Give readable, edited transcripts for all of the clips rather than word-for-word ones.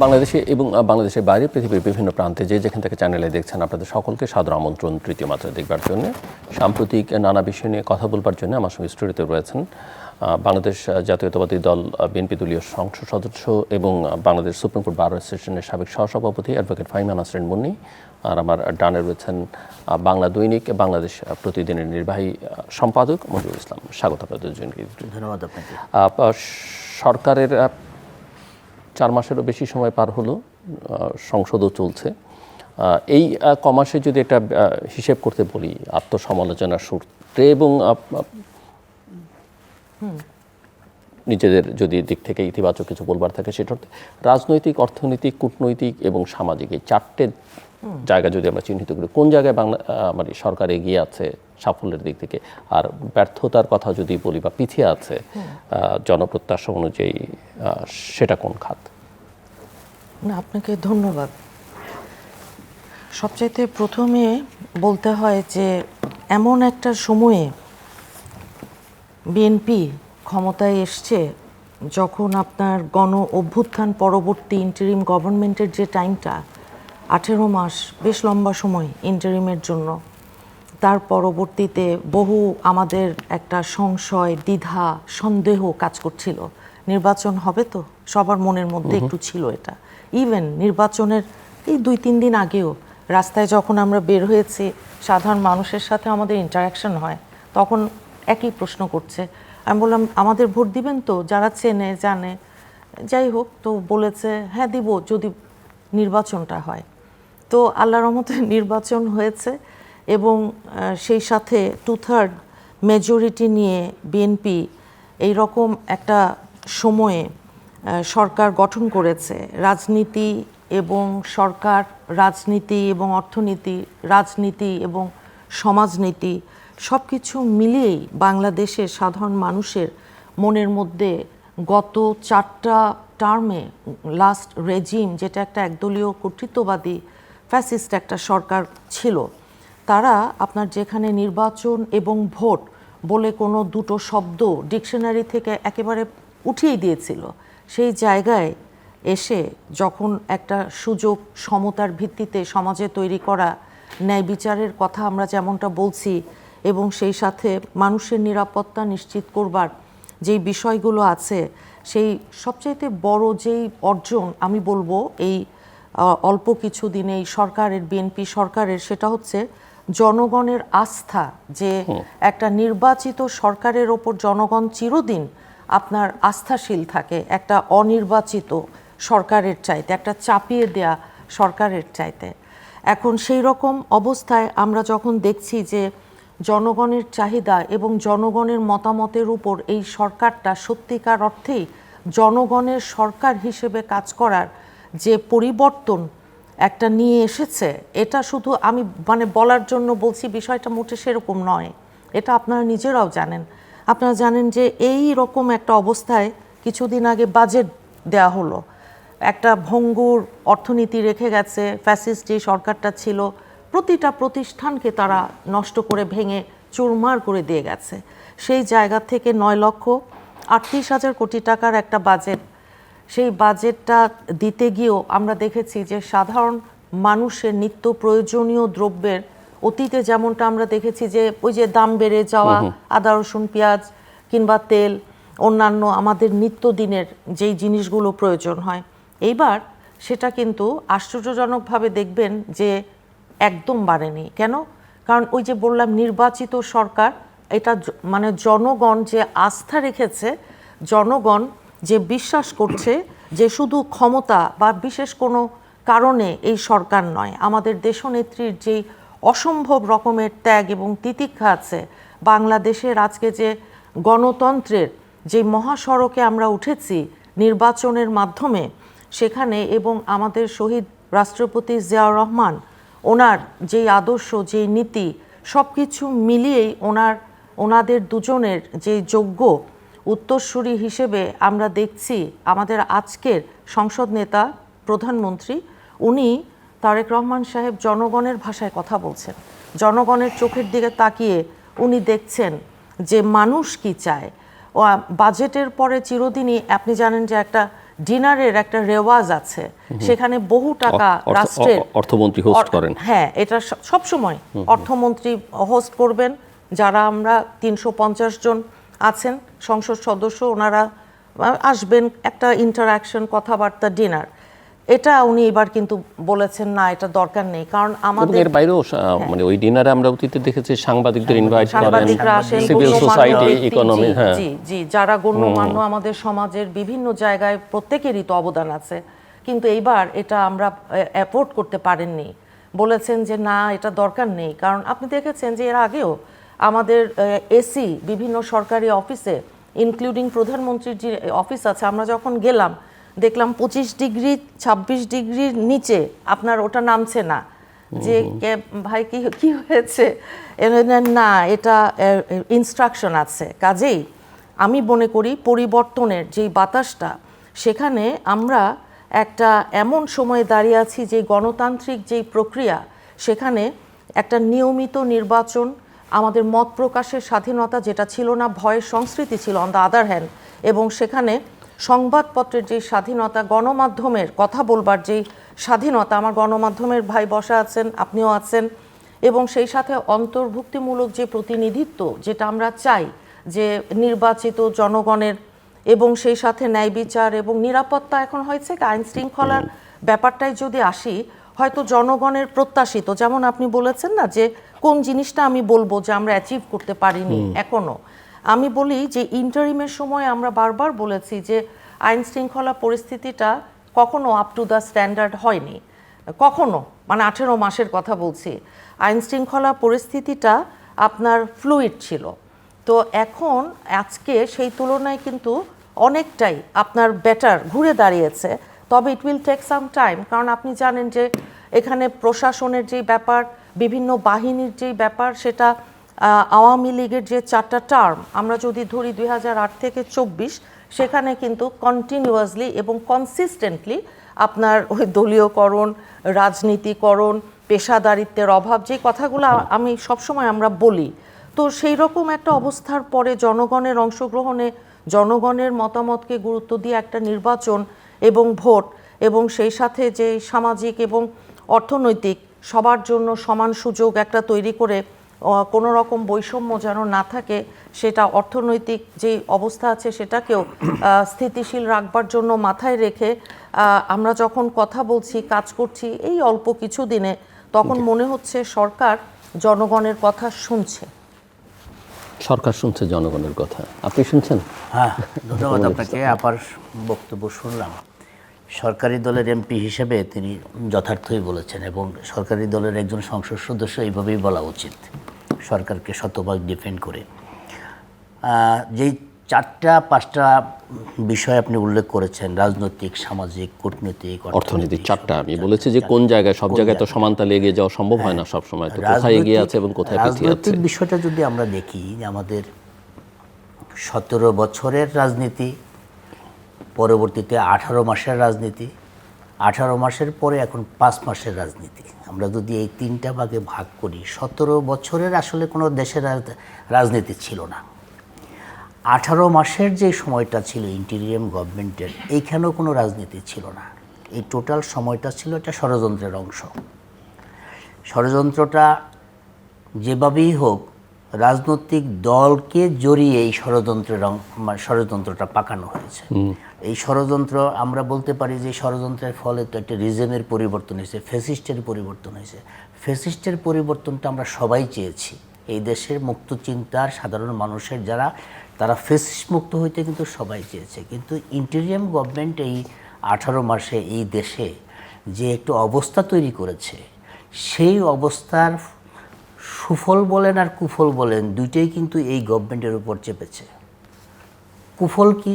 বাংলাদেশে এবং বাংলাদেশের বাইরে পৃথিবীর বিভিন্ন প্রান্তে যেখান থেকে চ্যানেলে দেখছেন আপনাদের সকলকে সাদর আমন্ত্রণ তৃতীয় মাত্রা দেখবার জন্য। সাম্প্রতিক নানা বিষয় নিয়ে কথা বলবার জন্য আমার সঙ্গে স্টুডিওতে রয়েছেন বাংলাদেশ জাতীয়তাবাদী দল বিএনপি দলীয় সংসদ সদস্য এবং বাংলাদেশ সুপ্রিম কোর্ট বার অ্যাসোসিয়েশনের সাবেক সহসভাপতি অ্যাডভোকেট ফাহিমা নাসরিন মুন্নি, আর আমার ডানে রয়েছেন বাংলা দৈনিক বাংলাদেশ প্রতিদিনের নির্বাহী সম্পাদক মঞ্জুরুল ইসলাম। স্বাগত আপনাদের দুজনকে। ধন্যবাদ আপনাকে। সরকারের 4 মাসেরও বেশি সময় পার হলো, সংসদও চলছে। এই কমাসে যদি একটা হিসেব করতে বলি আত্মসমালোচনার সূত্রে এবং নিজেদের যদি দিক থেকে ইতিবাচক কিছু বলবার থাকে সেটা রাজনৈতিক, অর্থনৈতিক, কূটনৈতিক এবং সামাজিক, এই 4টে জায়গা যদি আমরা চিহ্নিত করি, কোন জায়গায় মানে সরকার এগিয়ে আছে সাফল্যের দিক থেকে, আর ব্যর্থতার কথা যদি বলি বা পিছিয়ে আছে জনপ্রত্যাশা অনুযায়ী, সেটা কোন খাত? না, আপনাকে ধন্যবাদ। সবচাইতে প্রথমে বলতে হয় যে এমন একটা সময়ে বিএনপি ক্ষমতায় এসছে যখন আপনার গণ অভ্যুত্থান পরবর্তী ইন্টারিম গভর্নমেন্টের যে টাইমটা 18 মাস, বেশ লম্বা সময় ইন্টারিমের জন্য। তার পরবর্তীতে বহু আমাদের একটা সংশয়, দ্বিধা, সন্দেহ কাজ করছিল, নির্বাচন হবে তো, সবার মনের মধ্যে একটু ছিল এটা। ইভেন নির্বাচনের এই 2-3 দিন আগেও রাস্তায় যখন আমরা বের হয়েছি, সাধারণ মানুষের সাথে আমাদের ইন্টারাকশন হয়, তখন একই প্রশ্ন করছে। আমি বললাম, আমাদের ভোট দিবেন তো? যারা চেনে জানে, যাই হোক, তো বলেছে হ্যাঁ দিব যদি নির্বাচনটা হয়। তো আল্লাহর রহমতে নির্বাচন হয়েছে এবং সেই সাথে 2/3 মেজরিটি নিয়ে বিএনপি এই রকম একটা সময়ে সরকার গঠন করেছে। রাজনীতি এবং সরকার, রাজনীতি এবং অর্থনীতি, রাজনীতি এবং সমাজনীতি সব কিছু মিলিয়েই বাংলাদেশের সাধারণ মানুষের মনের মধ্যে গত 4টা টার্মে লাস্ট রেজিম, যেটা একটা একদলীয় কর্তৃত্ববাদী ফ্যাসিস্ট একটা সরকার ছিল, তারা আপনার যেখানে নির্বাচন এবং ভোট বলে কোনো দুটো শব্দ ডিকশনারি থেকে একেবারে উঠিয়ে দিয়েছিল, সেই জায়গায় এসে যখন একটা সুযোগ সমতার ভিত্তিতে সমাজে তৈরি করা, ন্যায় বিচারের কথা আমরা যেমনটা বলছি, এবং সেই সাথে মানুষের নিরাপত্তা নিশ্চিত করবার যেই বিষয়গুলো আছে, সেই সবচাইতে বড় যেই অর্জন আমি বলবো এই অল্প কিছু দিনে এই সরকারের, বিএনপি সরকারের, সেটা হচ্ছে জনগণের আস্থা। যে একটা নির্বাচিত সরকারের ওপর জনগণ চিরদিন আপনার আস্থাশীল থাকে একটা অনির্বাচিত সরকারের চাইতে, একটা চাপিয়ে দেয়া সরকারের চাইতে। এখন সেই রকম অবস্থায় আমরা যখন দেখছি যে জনগণের চাহিদা এবং জনগণের মতামতের উপর এই সরকারটা সত্যিকার অর্থেই জনগণের সরকার হিসেবে কাজ করার যে পরিবর্তন একটা নিয়ে এসেছে, এটা শুধু আমি মানে বলার জন্য বলছি, বিষয়টা মোটে সেরকম নয়। এটা আপনারা নিজেরাও জানেন। আপনারা জানেন যে এই রকম একটা অবস্থায় কিছুদিন আগে বাজেট দেয়া হলো, একটা ভঙ্গুর অর্থনীতি রেখে গেছে ফ্যাসিস্ট যে সরকারটা ছিল, প্রতিটা প্রতিষ্ঠানকে তারা নষ্ট করে ভেঙে চুরমার করে দিয়ে গেছে। সেই জায়গা থেকে 9,38,000 কোটি টাকার একটা বাজেট, সেই বাজেটটা দিতে গিয়েও আমরা দেখেছি যে সাধারণ মানুষের নিত্য প্রয়োজনীয় দ্রব্যের, অতীতে যেমনটা আমরা দেখেছি যে ওই যে দাম বেড়ে যাওয়া, আদা রসুন পেঁয়াজ কিংবা তেল, অন্যান্য আমাদের নিত্যদিনের যেই জিনিসগুলো প্রয়োজন হয়, এইবার সেটা কিন্তু আশ্চর্যজনকভাবে দেখবেন যে একদম বাড়েনি। কেন? কারণ ওই যে বললাম নির্বাচিত সরকার, এটা মানে জনগণ যে আস্থা রেখেছে, জনগণ যে বিশ্বাস করছে যে শুধু ক্ষমতা বা বিশেষ কোনো কারণে এই সরকার নয়, আমাদের দেশনেত্রীর যেই অসম্ভব রকমের ত্যাগ এবং তিতিক্ষা আছে, বাংলাদেশের আজকে যে গণতন্ত্রের যে মহাসড়কে আমরা উঠেছি নির্বাচনের মাধ্যমে, সেখানে এবং আমাদের শহীদ রাষ্ট্রপতি জিয়াউর রহমান, ওনার যেই আদর্শ, যেই নীতি, সব কিছু মিলিয়েই ওনাদের দুজনের যে যোগ্য উত্তরসূরি হিসেবে আমরা দেখছি আমাদের আজকের সংসদ নেতা প্রধানমন্ত্রী, উনি তারেক রহমান সাহেব জনগণের ভাষায় কথা বলছেন। জনগণের চোখের দিকে তাকিয়ে উনি দেখছেন যে মানুষ কি চায়। বাজেটের পরে চিরদিনই আপনি জানেন যে একটা ডিনারের একটা রেওয়াজ আছে, সেখানে বহু টাকা রাষ্ট্রের অর্থমন্ত্রী হোস্ট করেন। হ্যাঁ, এটা সব সময় অর্থমন্ত্রী হোস্ট করবেন। যারা আমরা 350 জন আছেন সংসদ সদস্য, ওনারা আসবেন, একটা ইন্টারাকশন, কথাবার্তা, ডিনার। এটা উনি এবার কিন্তু বলেছেন না, এটা দরকার নেই, কারণ আমাদের এর বাইরেও মানে ওই ডিনারে আমরা অতীতে দেখেছি সাংবাদিকদের ইনভাইট করেন, সাংবাদিকরা আসেন, সিভিল গণ্যমান্য সোসাইটি, ব্যক্তি, ইকোনমি। হ্যাঁ, জি জি, যারা গণ্যমান্য আমাদের সমাজের বিভিন্ন জায়গায়, প্রত্যেকেরই তো অবদান আছে, কিন্তু এইবার এটা আমরা অ্যাফোর্ড করতে পারেননি, বলেছেন যে না, এটা দরকার নেই। কারণ আপনি দেখেছেন যে এর আগেও আমাদের এসি বিভিন্ন সরকারি অফিসে, ইনক্লুডিং প্রধানমন্ত্রীর যে অফিস আছে, আমরা যখন গেলাম দেখলাম 25 ডিগ্রি 26 ডিগ্রির নিচে আপনার ওটা নামছে না। যে ভাই কি হয়েছে, না এটা ইনস্ট্রাকশন আছে। কাজেই আমি মনে করি পরিবর্তনের যেই বাতাসটা, সেখানে আমরা একটা এমন সময়ে দাঁড়িয়ে আছি যে গণতান্ত্রিক যেই প্রক্রিয়া, সেখানে একটা নিয়মিত নির্বাচন, আমাদের মত প্রকাশের স্বাধীনতা যেটা ছিল না, ভয়ের সংস্কৃতি ছিল অন দ্য আদার হ্যান্ড, এবং সেখানে সংবাদপত্রের যে স্বাধীনতা, গণমাধ্যমের কথা বলবার যেই স্বাধীনতা, আমার গণমাধ্যমের ভাই বসা আছেন, আপনিও আছেন, এবং সেই সাথে অন্তর্ভুক্তিমূলক যে প্রতিনিধিত্ব যেটা আমরা চাই, যে নির্বাচিত জনগণের, এবং সেই সাথে ন্যায় বিচার এবং নিরাপত্তা। এখন হয়েছে আইন শৃঙ্খলার ব্যাপারটাই যদি আসি, হয়তো জনগণের প্রত্যাশিত, যেমন আপনি বলেছেন না যে কোন জিনিসটা আমি বলবো যে আমরা অ্যাচিভ করতে পারিনি এখনো, আমি বলি যে ইন্টারিমের সময় আমরা বারবার বলেছি যে আইন শৃঙ্খলা পরিস্থিতিটা কখনো আপ টু দ্য স্ট্যান্ডার্ড হয়নি, কখনো, মানে 18 মাসের কথা বলছি। আইন শৃঙ্খলা পরিস্থিতিটা আপনার ফ্লুইড ছিল। তো এখন আজকে সেই তুলনায় কিন্তু অনেকটাই আপনার বেটার ঘুরে দাঁড়িয়েছে, তবে it will take some time. কারণ আপনি জানেন যে এখানে প্রশাসনের যেই ব্যাপার, বিভিন্ন বাহিনীর যেই ব্যাপার, সেটা আওয়ামী লীগের যে 4টা টার্ম আমরা যদি ধরি 2008 থেকে 24, সেখানে কিন্তু কন্টিনিউয়াসলি এবং কনসিস্টেন্টলি আপনার ওই দলীয়করণ, রাজনীতিকরণ, পেশাদারিত্বের অভাব, যে কথাগুলো আমি সবসময় আমরা বলি, তো সেই রকম একটা অবস্থার পরে জনগণের অংশগ্রহণে, জনগণের মতামতকে গুরুত্ব দিয়ে একটা নির্বাচন এবং ভোট, এবং সেই সাথে যে সামাজিক এবং অর্থনৈতিক সবার জন্য সমান সুযোগ একটা তৈরি করে, কোনো রকম বৈষম্য যেন না থাকে, সেটা অর্থনৈতিক যে অবস্থা আছে সেটাকেও স্থিতিশীল রাখবার জন্য মাথায় রেখে আমরা যখন কথা বলছি, কাজ করছি এই অল্প কিছু দিনে, তখন মনে হচ্ছে সরকার জনগণের কথা শুনছে। সরকার শুনছে জনগণের কথা, আপনি শুনছেন? হ্যাঁ, ধন্যবাদ আপনাকে। আপার বক্তব্য শুনলাম। সরকারি দলের এমপি হিসেবে তিনি যথার্থই বলেছেন, এবং সরকারি দলের একজন সংসদ সদস্য এইভাবেই বলা উচিত, সরকারকে শতভাগ ডিফেন্ড করে। যেই 4টা-5টা বিষয় আপনি উল্লেখ করেছেন, রাজনৈতিক, সামাজিক, কূটনৈতিক, অর্থনৈতিক, 4টা আমি বলেছি যে কোন জায়গায়, সব জায়গায় তো সমানতালে এগিয়ে যাওয়া সম্ভব হয় না সব সময়, তো কোথায় এগিয়ে আছে এবং কোথায় পিছিয়ে আছে। রাজনৈতিক বিষয়টা যদি আমরা দেখি, আমাদের 17 বছরের রাজনীতি, পরবর্তীতে 18 মাসের রাজনীতি, 18 মাসের পরে এখন 5 মাসের রাজনীতি, আমরা যদি এই 3টা ভাগে ভাগ করি, 17 বছরের আসলে কোনো দেশের রাজনীতি ছিল না। 18 মাসের যে সময়টা ছিল ইন্টিরিয়াম গভর্নমেন্টের, এইখানেও কোনো রাজনীতি ছিল না। এই টোটাল সময়টা ছিল একটা ষড়যন্ত্রের অংশ। ষড়যন্ত্রটা যেভাবেই হোক, রাজনৈতিক দলকে জড়িয়ে এই ষড়যন্ত্রটা পাকানো হয়েছে। এই ষড়যন্ত্র আমরা বলতে পারি যে ষড়যন্ত্রের ফলে তো একটা রিজমের পরিবর্তন হয়েছে, ফ্যাসিস্টের পরিবর্তন হয়েছে। ফ্যাসিস্টের পরিবর্তনটা আমরা সবাই চেয়েছি, এই দেশের মুক্ত চিন্তার সাধারণ মানুষের যারা, তারা ফ্যাসিস্ট মুক্ত হইতে কিন্তু সবাই চেয়েছে। কিন্তু ইন্টিরিয়াম গভর্নমেন্ট এই 18 মাসে এই দেশে যে একটু অবস্থা তৈরি করেছে, সেই অবস্থার সুফল বলেন আর কুফল বলেন, দুইটাই কিন্তু এই গভর্নমেন্টের উপর চেপেছে। কুফল কি?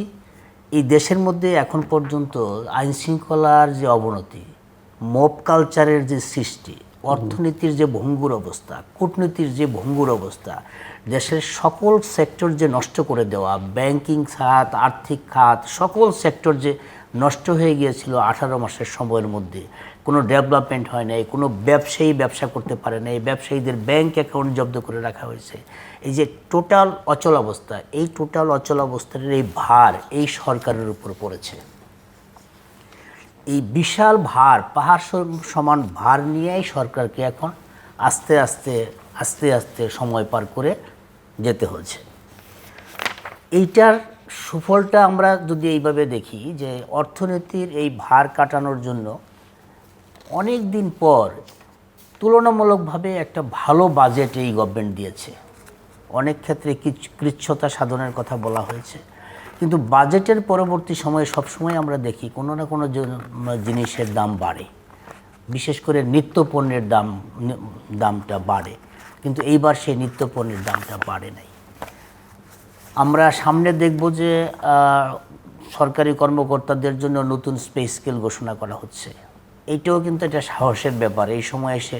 এই দেশের মধ্যে এখন পর্যন্ত আইন শৃঙ্খলার যে অবনতি, মব কালচারের যে সৃষ্টি, অর্থনীতির যে ভঙ্গুর অবস্থা, কূটনীতির যে ভঙ্গুর অবস্থা, দেশের সকল সেক্টর যে নষ্ট করে দেওয়া, ব্যাংকিং খাত, আর্থিক খাত, সকল সেক্টর যে নষ্ট হয়ে গিয়েছিল 18 মাসের সময়ের মধ্যে, কোনো ডেভেলপমেন্ট হয় নাই, কোনো ব্যবসায়ী ব্যবসা করতে পারে না, এই ব্যবসায়ীদের ব্যাংক অ্যাকাউন্ট জব্দ করে রাখা হয়েছে। এই যে টোটাল অচল অবস্থা, এই টোটাল অচল অবস্থার এই ভার এই সরকারের উপর পড়েছে। এই বিশাল ভার, পাহাড় সমান ভার নিয়েই সরকারকে এখন আস্তে আস্তে আস্তে আস্তে সময় পার করে যেতে হচ্ছে। এইটার সুফলটা আমরা যদি এইভাবে দেখি যে অর্থনীতির এই ভার কাটানোর জন্য অনেক দিন পর তুলনামূলকভাবে একটা ভালো বাজেট এই গভর্নমেন্ট দিয়েছে। অনেক ক্ষেত্রে কৃচ্ছতা সাধনের কথা বলা হয়েছে, কিন্তু বাজেটের পরবর্তী সময়ে সবসময় আমরা দেখি কোনো না কোনো জিনিসের দাম বাড়ে, বিশেষ করে নিত্যপণ্যের দামটা বাড়ে, কিন্তু এইবার সেই নিত্যপণ্যের দামটা বাড়ে নাই। আমরা সামনে দেখব যে সরকারি কর্মকর্তাদের জন্য নতুন পে স্কেল ঘোষণা করা হচ্ছে। এইটাও কিন্তু একটা সাহসের ব্যাপার, এই সময় এসে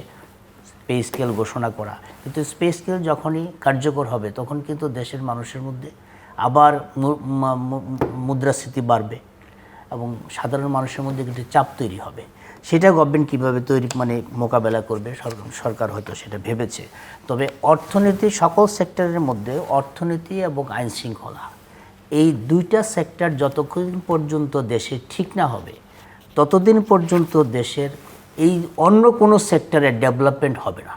পে স্কেল ঘোষণা করা। কিন্তু পে স্কেল যখনই কার্যকর হবে তখন কিন্তু দেশের মানুষের মধ্যে আবার মুদ্রাস্ফীতি বাড়বে এবং সাধারণ মানুষের মধ্যে একটি চাপ তৈরি হবে। সেটা গভর্নমেন্ট কীভাবে মোকাবেলা করবে সরকার হয়তো সেটা ভেবেছে। তবে অর্থনীতি, সকল সেক্টরের মধ্যে অর্থনীতি এবং আইন শৃঙ্খলা, এই দুইটা সেক্টর যতক্ষণ পর্যন্ত দেশে ঠিক না হবে ততদিন পর্যন্ত দেশের এই অন্য কোনো সেক্টরের ডেভেলপমেন্ট হবে না।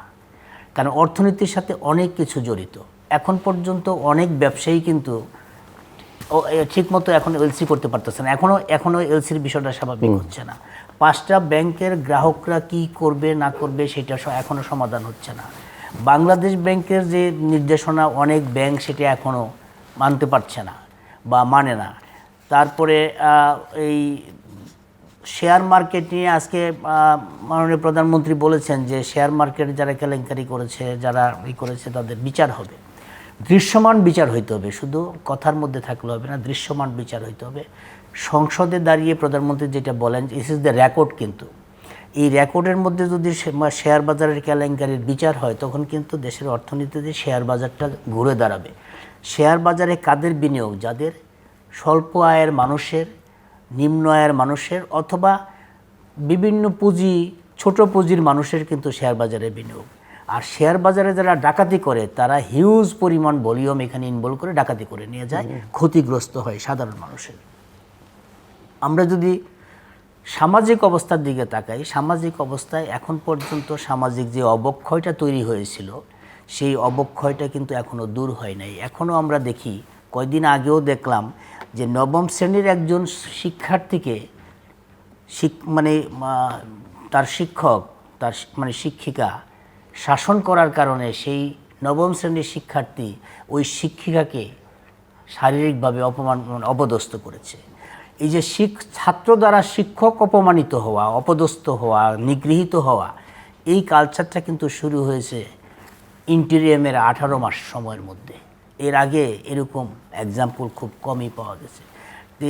কারণ অর্থনীতির সাথে অনেক কিছু জড়িত। এখন পর্যন্ত অনেক ব্যবসায়ী কিন্তু ঠিকমতো এখন এলসি করতে পারতেছে না, এখনও এলসির বিষয়টা স্বাভাবিক হচ্ছে না। 5টা ব্যাংকের গ্রাহকরা কি করবে না করবে সেটা এখনও সমাধান হচ্ছে না। বাংলাদেশ ব্যাংকের যে নির্দেশনা অনেক ব্যাংক সেটা এখনও মানতে পারছে না বা মানে না। তারপরে এই শেয়ার মার্কেট নিয়ে আজকে মাননীয় প্রধানমন্ত্রী বলেছেন যে শেয়ার মার্কেট যারা কেলেঙ্কারি করেছে, যারা করেছে তাদের বিচার হবে, দৃশ্যমান বিচার হইতে হবে, শুধু কথার মধ্যে থাকলে হবে না, দৃশ্যমান বিচার হইতে হবে। সংসদে দাঁড়িয়ে প্রধানমন্ত্রী যেটা বলেন, দিস ইজ দ্য রেকর্ড, কিন্তু এই রেকর্ডের মধ্যে যদি শেয়ার বাজারের কেলেঙ্কারির বিচার হয় তখন কিন্তু দেশের অর্থনীতিতে শেয়ার বাজারটা ঘুরে দাঁড়াবে। শেয়ার বাজারে কাদের বিনিয়োগ? যাদের স্বল্প আয়ের মানুষের, নিম্ন আয়ের মানুষের, অথবা বিভিন্ন পুঁজি, ছোট পুঁজির মানুষের কিন্তু শেয়ার বাজারে বিনিয়োগ। আর শেয়ার বাজারে যারা ডাকাতি করে তারা হিউজ পরিমাণ ভলিউম এখানে ইনভলভ করে ডাকাতি করে নিয়ে যায়, ক্ষতিগ্রস্ত হয় সাধারণ মানুষের। আমরা যদি সামাজিক অবস্থার দিকে তাকাই, সামাজিক অবস্থায় এখন পর্যন্ত সামাজিক যে অবক্ষয়টা তৈরি হয়েছিল সেই অবক্ষয়টা কিন্তু এখনও দূর হয় নাই। এখনও আমরা দেখি, কয়েকদিন আগেও দেখলাম যে 9ম শ্রেণীর একজন শিক্ষার্থীকে তার শিক্ষক, তার শিক্ষিকা শাসন করার কারণে সেই 9ম শ্রেণীর শিক্ষার্থী ওই শিক্ষিকাকে শারীরিকভাবে অপদস্থ করেছে। এই যে ছাত্র দ্বারা শিক্ষক অপমানিত হওয়া, অপদস্থ হওয়া, নিগৃহীত হওয়া, এই কালচারটা কিন্তু শুরু হয়েছে ইন্টেরিয়ামের 18 মাস সময়ের মধ্যে। এর আগে এরকম এক্সাম্পল খুব কমই পাওয়া গেছে।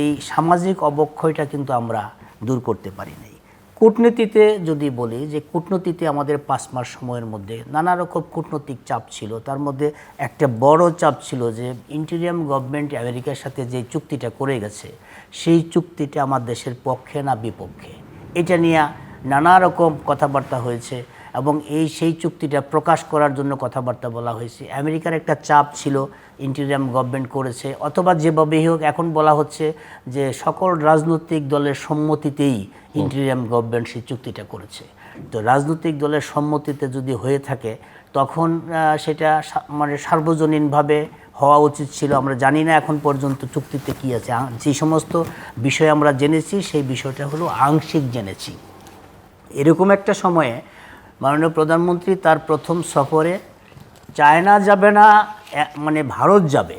এই সামাজিক অবক্ষয়টা কিন্তু আমরা দূর করতে পারি নাই। কূটনীতিতে যদি বলি যে কূটনীতিতে আমাদের 5 মাস সময়ের মধ্যে নানা রকম কূটনৈতিক চাপ ছিল। তার মধ্যে একটা বড় চাপ ছিল যে ইন্টেরিয়াম গভর্নমেন্ট আমেরিকার সাথে যে চুক্তিটা করে গেছে সেই চুক্তিটা আমার দেশের পক্ষে না বিপক্ষে, এটা নিয়ে নানা রকম কথাবার্তা হয়েছে এবং সেই চুক্তিটা প্রকাশ করার জন্য কথাবার্তা বলা হয়েছে। আমেরিকার একটা চাপ ছিল, ইন্টেরিয়াম গভর্নমেন্ট করেছে, অথবা যেভাবেই হোক এখন বলা হচ্ছে যে সকল রাজনৈতিক দলের সম্মতিতেই ইন্টেরিয়াম গভর্নমেন্ট সেই চুক্তিটা করেছে। তো রাজনৈতিক দলের সম্মতিতে যদি হয়ে থাকে তখন সেটা সার্বজনীনভাবে হওয়া উচিত ছিল। আমরা জানি না এখন পর্যন্ত চুক্তিতে কী আছে। যে সমস্ত বিষয় আমরা জেনেছি সেই বিষয়টা হলো আংশিক জেনেছি। এরকম একটা সময়ে মাননীয় প্রধানমন্ত্রী তার প্রথম সফরে চায়না যাবে না, ভারত যাবে,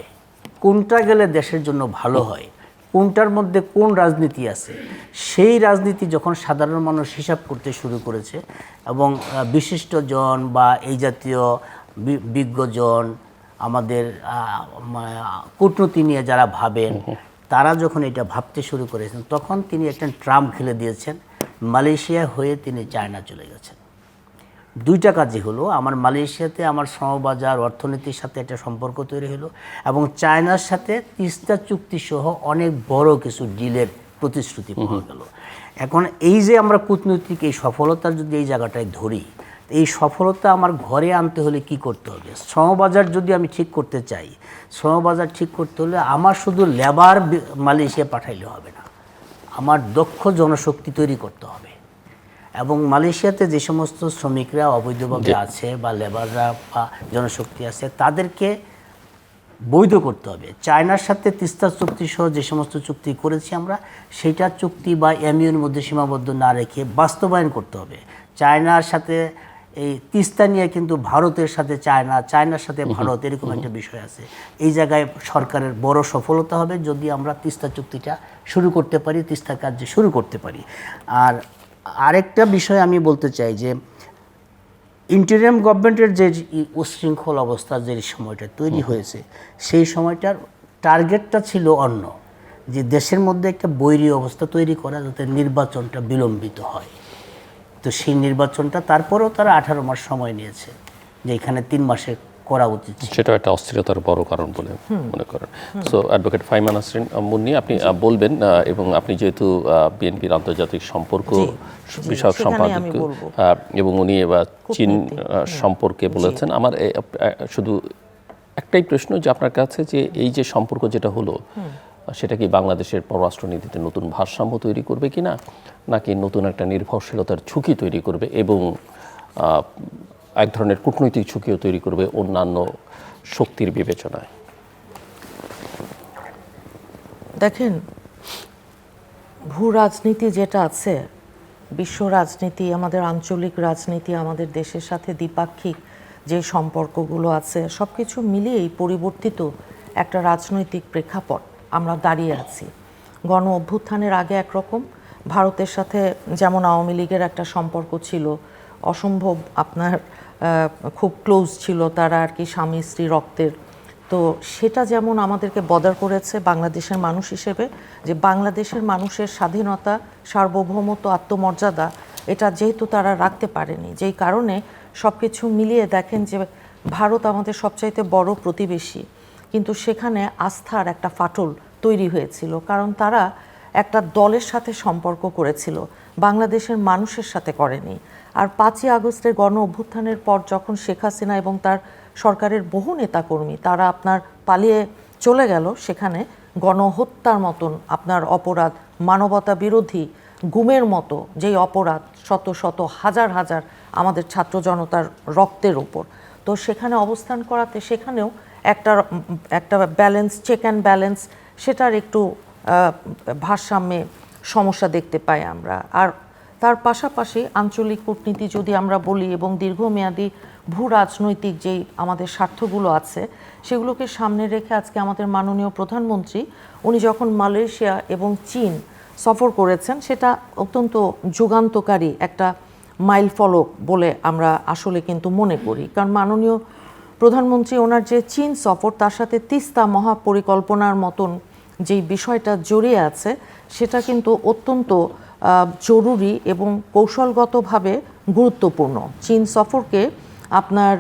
কোনটা গেলে দেশের জন্য ভালো হয়, কোনটার মধ্যে কোন রাজনীতি আছে, সেই রাজনীতি যখন সাধারণ মানুষ হিসাব করতে শুরু করেছে এবং বিশিষ্টজন বা এই জাতীয় বিজ্ঞজন, আমাদের কূটনীতি নিয়ে যারা ভাবেন, তারা যখন এটা ভাবতে শুরু করেছেন তখন তিনি একটা ট্রাম্প খেলে দিয়েছেন। মালয়েশিয়া হয়ে তিনি চায়না চলে গেছেন। দুইটা কাজই হলো, আমার মালয়েশিয়াতে আমার শ্রমবাজার অর্থনীতির সাথে একটা সম্পর্ক তৈরি হলো এবং চায়নার সাথে তিস্তা চুক্তি সহ অনেক বড় কিছু ডিলের প্রতিশ্রুতি পাওয়া গেল। এখন এই যে আমরা কূটনৈতিক এই সফলতার যদি এই জায়গাটায় ধরি, এই সফলতা আমার ঘরে আনতে হলে কি করতে হবে? শ্রমবাজার যদি আমি ঠিক করতে চাই, শ্রমবাজার ঠিক করতে হলে আমার শুধু লেবার মালয়েশিয়া পাঠাইলে হবে না, আমার দক্ষ জনশক্তি তৈরি করতে হবে। এবং মালয়েশিয়াতে যে সমস্ত শ্রমিকরা অবৈধভাবে আছে বা লেবাররা বা জনশক্তি আছে তাদেরকে বৈধ করতে হবে। চায়নার সাথে তিস্তা চুক্তি সহ যে সমস্ত চুক্তি করেছি আমরা, সেইটা চুক্তি বা এমইউর মধ্যে সীমাবদ্ধ না রেখে বাস্তবায়ন করতে হবে। চায়নার সাথে এই তিস্তা নিয়ে কিন্তু ভারতের সাথে চায়না, চায়নার সাথে ভারত, এরকম একটা বিষয় আছে। এই জায়গায় সরকারের বড় সফলতা হবে যদি আমরা তিস্তা চুক্তিটা শুরু করতে পারি, তিস্তা কার্য শুরু করতে পারি। আর আরেকটা বিষয় আমি বলতে চাই যে ইন্টারিম গভর্নমেন্টের যে উচ্ছৃঙ্খল অবস্থা যে সময়টা তৈরি হয়েছে, সেই সময়টার টার্গেটটা ছিল অন্য, যে দেশের মধ্যে একটা বৈরী অবস্থা তৈরি করা যাতে নির্বাচনটা বিলম্বিত হয়। তো সেই নির্বাচনটা তারপরেও তারা 18 মাস সময় নিয়েছে, যে এখানে 3 মাসে করা উচিত। সেটা একটা অস্থিরতার বড় কারণ বলে মনে করেন। সো অ্যাডভোকেট ফাইমা নাসরিন মুন্নি, আপনি বলবেন, এবং আপনি যেহেতু বিএনপির আন্তর্জাতিক সম্পর্ক বিষয়ক সম্পাদক এবং উনি চীন সম্পর্কে বলেছেন, আমার শুধু একটাই প্রশ্ন যে আপনার কাছে, যে এই যে সম্পর্ক যেটা হলো, সেটা কি বাংলাদেশের পররাষ্ট্রনীতিতে নতুন ভারসাম্য তৈরি করবে কিনা, নাকি নতুন একটা নির্ভরশীলতার ঝুঁকি তৈরি করবে এবং এক ধরনের কূটনৈতিক ঝুঁকিও তৈরি করবে অন্যান্য শক্তির বিবেচনায়? দেখেন, ভূ রাজনীতি যেটা আছে, বিশ্ব রাজনীতি, আমাদের আঞ্চলিক রাজনীতি, আমাদের দেশের সাথে দ্বিপাক্ষিক যে সম্পর্কগুলো আছে, সব কিছু মিলিয়েই পরিবর্তিত একটা রাজনৈতিক প্রেক্ষাপট আমরা দাঁড়িয়ে আছি। গণ অভ্যুত্থানের আগে একরকম, ভারতের সাথে যেমন আওয়ামী লীগের একটা সম্পর্ক ছিল, অসম্ভব আপনার খুব ক্লোজ ছিল তারা আর কি, স্বামী স্ত্রী রক্তের। তো সেটা যেমন আমাদেরকে বদার করেছে বাংলাদেশের মানুষ হিসেবে, যে বাংলাদেশের মানুষের স্বাধীনতা, সার্বভৌমত্ব, আত্মমর্যাদা, এটা যেহেতু তারা রাখতে পারেনি, যেই কারণে সব কিছু মিলিয়ে দেখেন যে ভারত আমাদের সবচাইতে বড় প্রতিবেশী, কিন্তু সেখানে আস্থার একটা ফাটল তৈরি হয়েছিল, কারণ তারা একটা দলের সাথে সম্পর্ক করেছিল, বাংলাদেশের মানুষের সাথে করেনি। আর 5ই আগস্টের গণ অভ্যুত্থানের পর যখন শেখ হাসিনা এবং তার সরকারের বহু নেতাকর্মী তারা আপনার পালিয়ে চলে গেল, সেখানে গণহত্যার মতন আপনার অপরাধ, মানবতা বিরোধী গুমের মতো যেই অপরাধ, শত শত হাজার হাজার আমাদের ছাত্র জনতার রক্তের উপর, তো সেখানে অবস্থান করাতে সেখানেও একটা ব্যালেন্স, চেক অ্যান্ড ব্যালেন্স, সেটার একটু ভারসাম্যে সমস্যা দেখতে পাই আমরা। আর তার পাশাপাশি আঞ্চলিক কূটনীতি যদি আমরা বলি এবং দীর্ঘমেয়াদী ভূ রাজনৈতিক যেই আমাদের স্বার্থগুলো আছে, সেগুলোকে সামনে রেখে আজকে আমাদের মাননীয় প্রধানমন্ত্রী উনি যখন মালয়েশিয়া এবং চীন সফর করেছেন, সেটা অত্যন্ত যুগান্তকারী একটা মাইল ফলক বলে আমরা আসলে কিন্তু মনে করি। কারণ মাননীয় প্রধানমন্ত্রী ওনার যে চীন সফর, তার সাথে তিস্তা মহাপরিকল্পনার মতন যেই বিষয়টা জড়িয়ে আছে, সেটা কিন্তু অত্যন্ত জরুরি এবং কৌশলগতভাবে গুরুত্বপূর্ণ। চীন সফরকে আপনার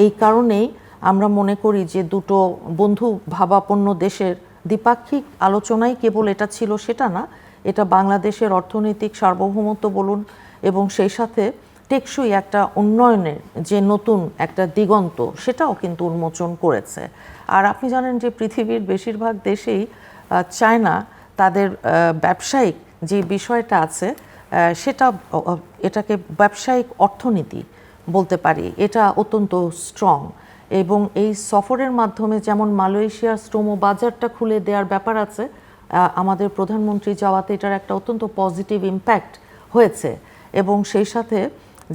এই কারণেই আমরা মনে করি যে দুটো বন্ধু ভাবাপন্ন দেশের দ্বিপাক্ষিক আলোচনাই কেবল এটা ছিল সেটা না, এটা বাংলাদেশের অর্থনৈতিক সার্বভৌমত্ব বলুন এবং সেই সাথে টেকসই একটা উন্নয়নের যে নতুন একটা দিগন্ত, সেটাও কিন্তু উন্মোচন করেছে। আর আপনি জানেন যে পৃথিবীর বেশিরভাগ দেশেই চায়না তাদের ব্যবসায়িক যে বিষয়টা আছে, সেটা এটাকে ব্যবসায়িক অর্থনীতি বলতে পারি, এটা অত্যন্ত স্ট্রং। এবং এই সফরের মাধ্যমে যেমন মালয়েশিয়ার শ্রম বাজারটা খুলে দেওয়ার ব্যাপার আছে, আমাদের প্রধানমন্ত্রী যাওয়াতে এটার একটা অত্যন্ত পজিটিভ ইম্প্যাক্ট হয়েছে। এবং সেই সাথে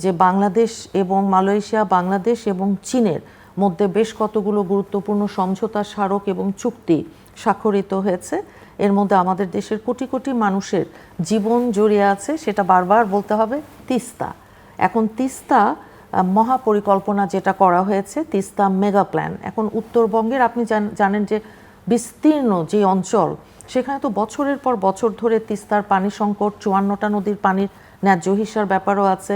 যে বাংলাদেশ এবং মালয়েশিয়া, বাংলাদেশ এবং চীনের মধ্যে বেশ কতগুলো গুরুত্বপূর্ণ সমঝোতা স্মারক এবং চুক্তি স্বাক্ষরিত হয়েছে, এর মধ্যে আমাদের দেশের কোটি কোটি মানুষের জীবন জড়িয়ে আছে, সেটা বারবার বলতে হবে তিস্তা। এখন তিস্তা মহাপরিকল্পনা যেটা করা হয়েছে, তিস্তা মেগা প্ল্যান, এখন উত্তরবঙ্গের আপনি জানেন যে বিস্তীর্ণ যে অঞ্চল, সেখানে তো বছরের পর বছর ধরে তিস্তার পানি সংকট, 54টা নদীর পানির ন্যায্য হিসার ব্যাপারও আছে,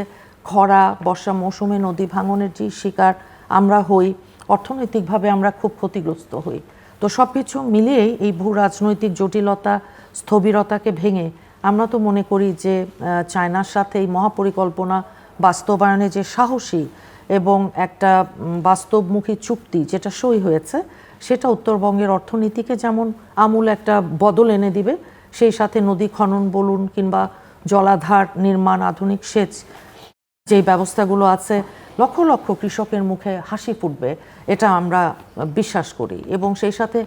খরা, বর্ষা মৌসুমে নদী ভাঙনের যে শিকার আমরা হই, অর্থনৈতিকভাবে আমরা খুব ক্ষতিগ্রস্ত হই। তো সব কিছু মিলিয়েই এই ভূ রাজনৈতিক জটিলতা, স্থবিরতাকে ভেঙে আমরা তো মনে করি যে চায়নার সাথে এই মহাপরিকল্পনা বাস্তবায়নে যে সাহসী এবং একটা বাস্তবমুখী চুক্তি যেটা সই হয়েছে, সেটা উত্তরবঙ্গের অর্থনীতিকে যেমন আমূল একটা বদল এনে দিবে, সেই সাথে নদী খনন বলুন কিংবা জলাধার নির্মাণ, আধুনিক সেচ যেই ব্যবস্থাগুলো আছে, লক্ষ লক্ষ কৃষকের মুখে হাসি ফুটবে, এটা আমরা বিশ্বাস করি। এবং সেই সাথে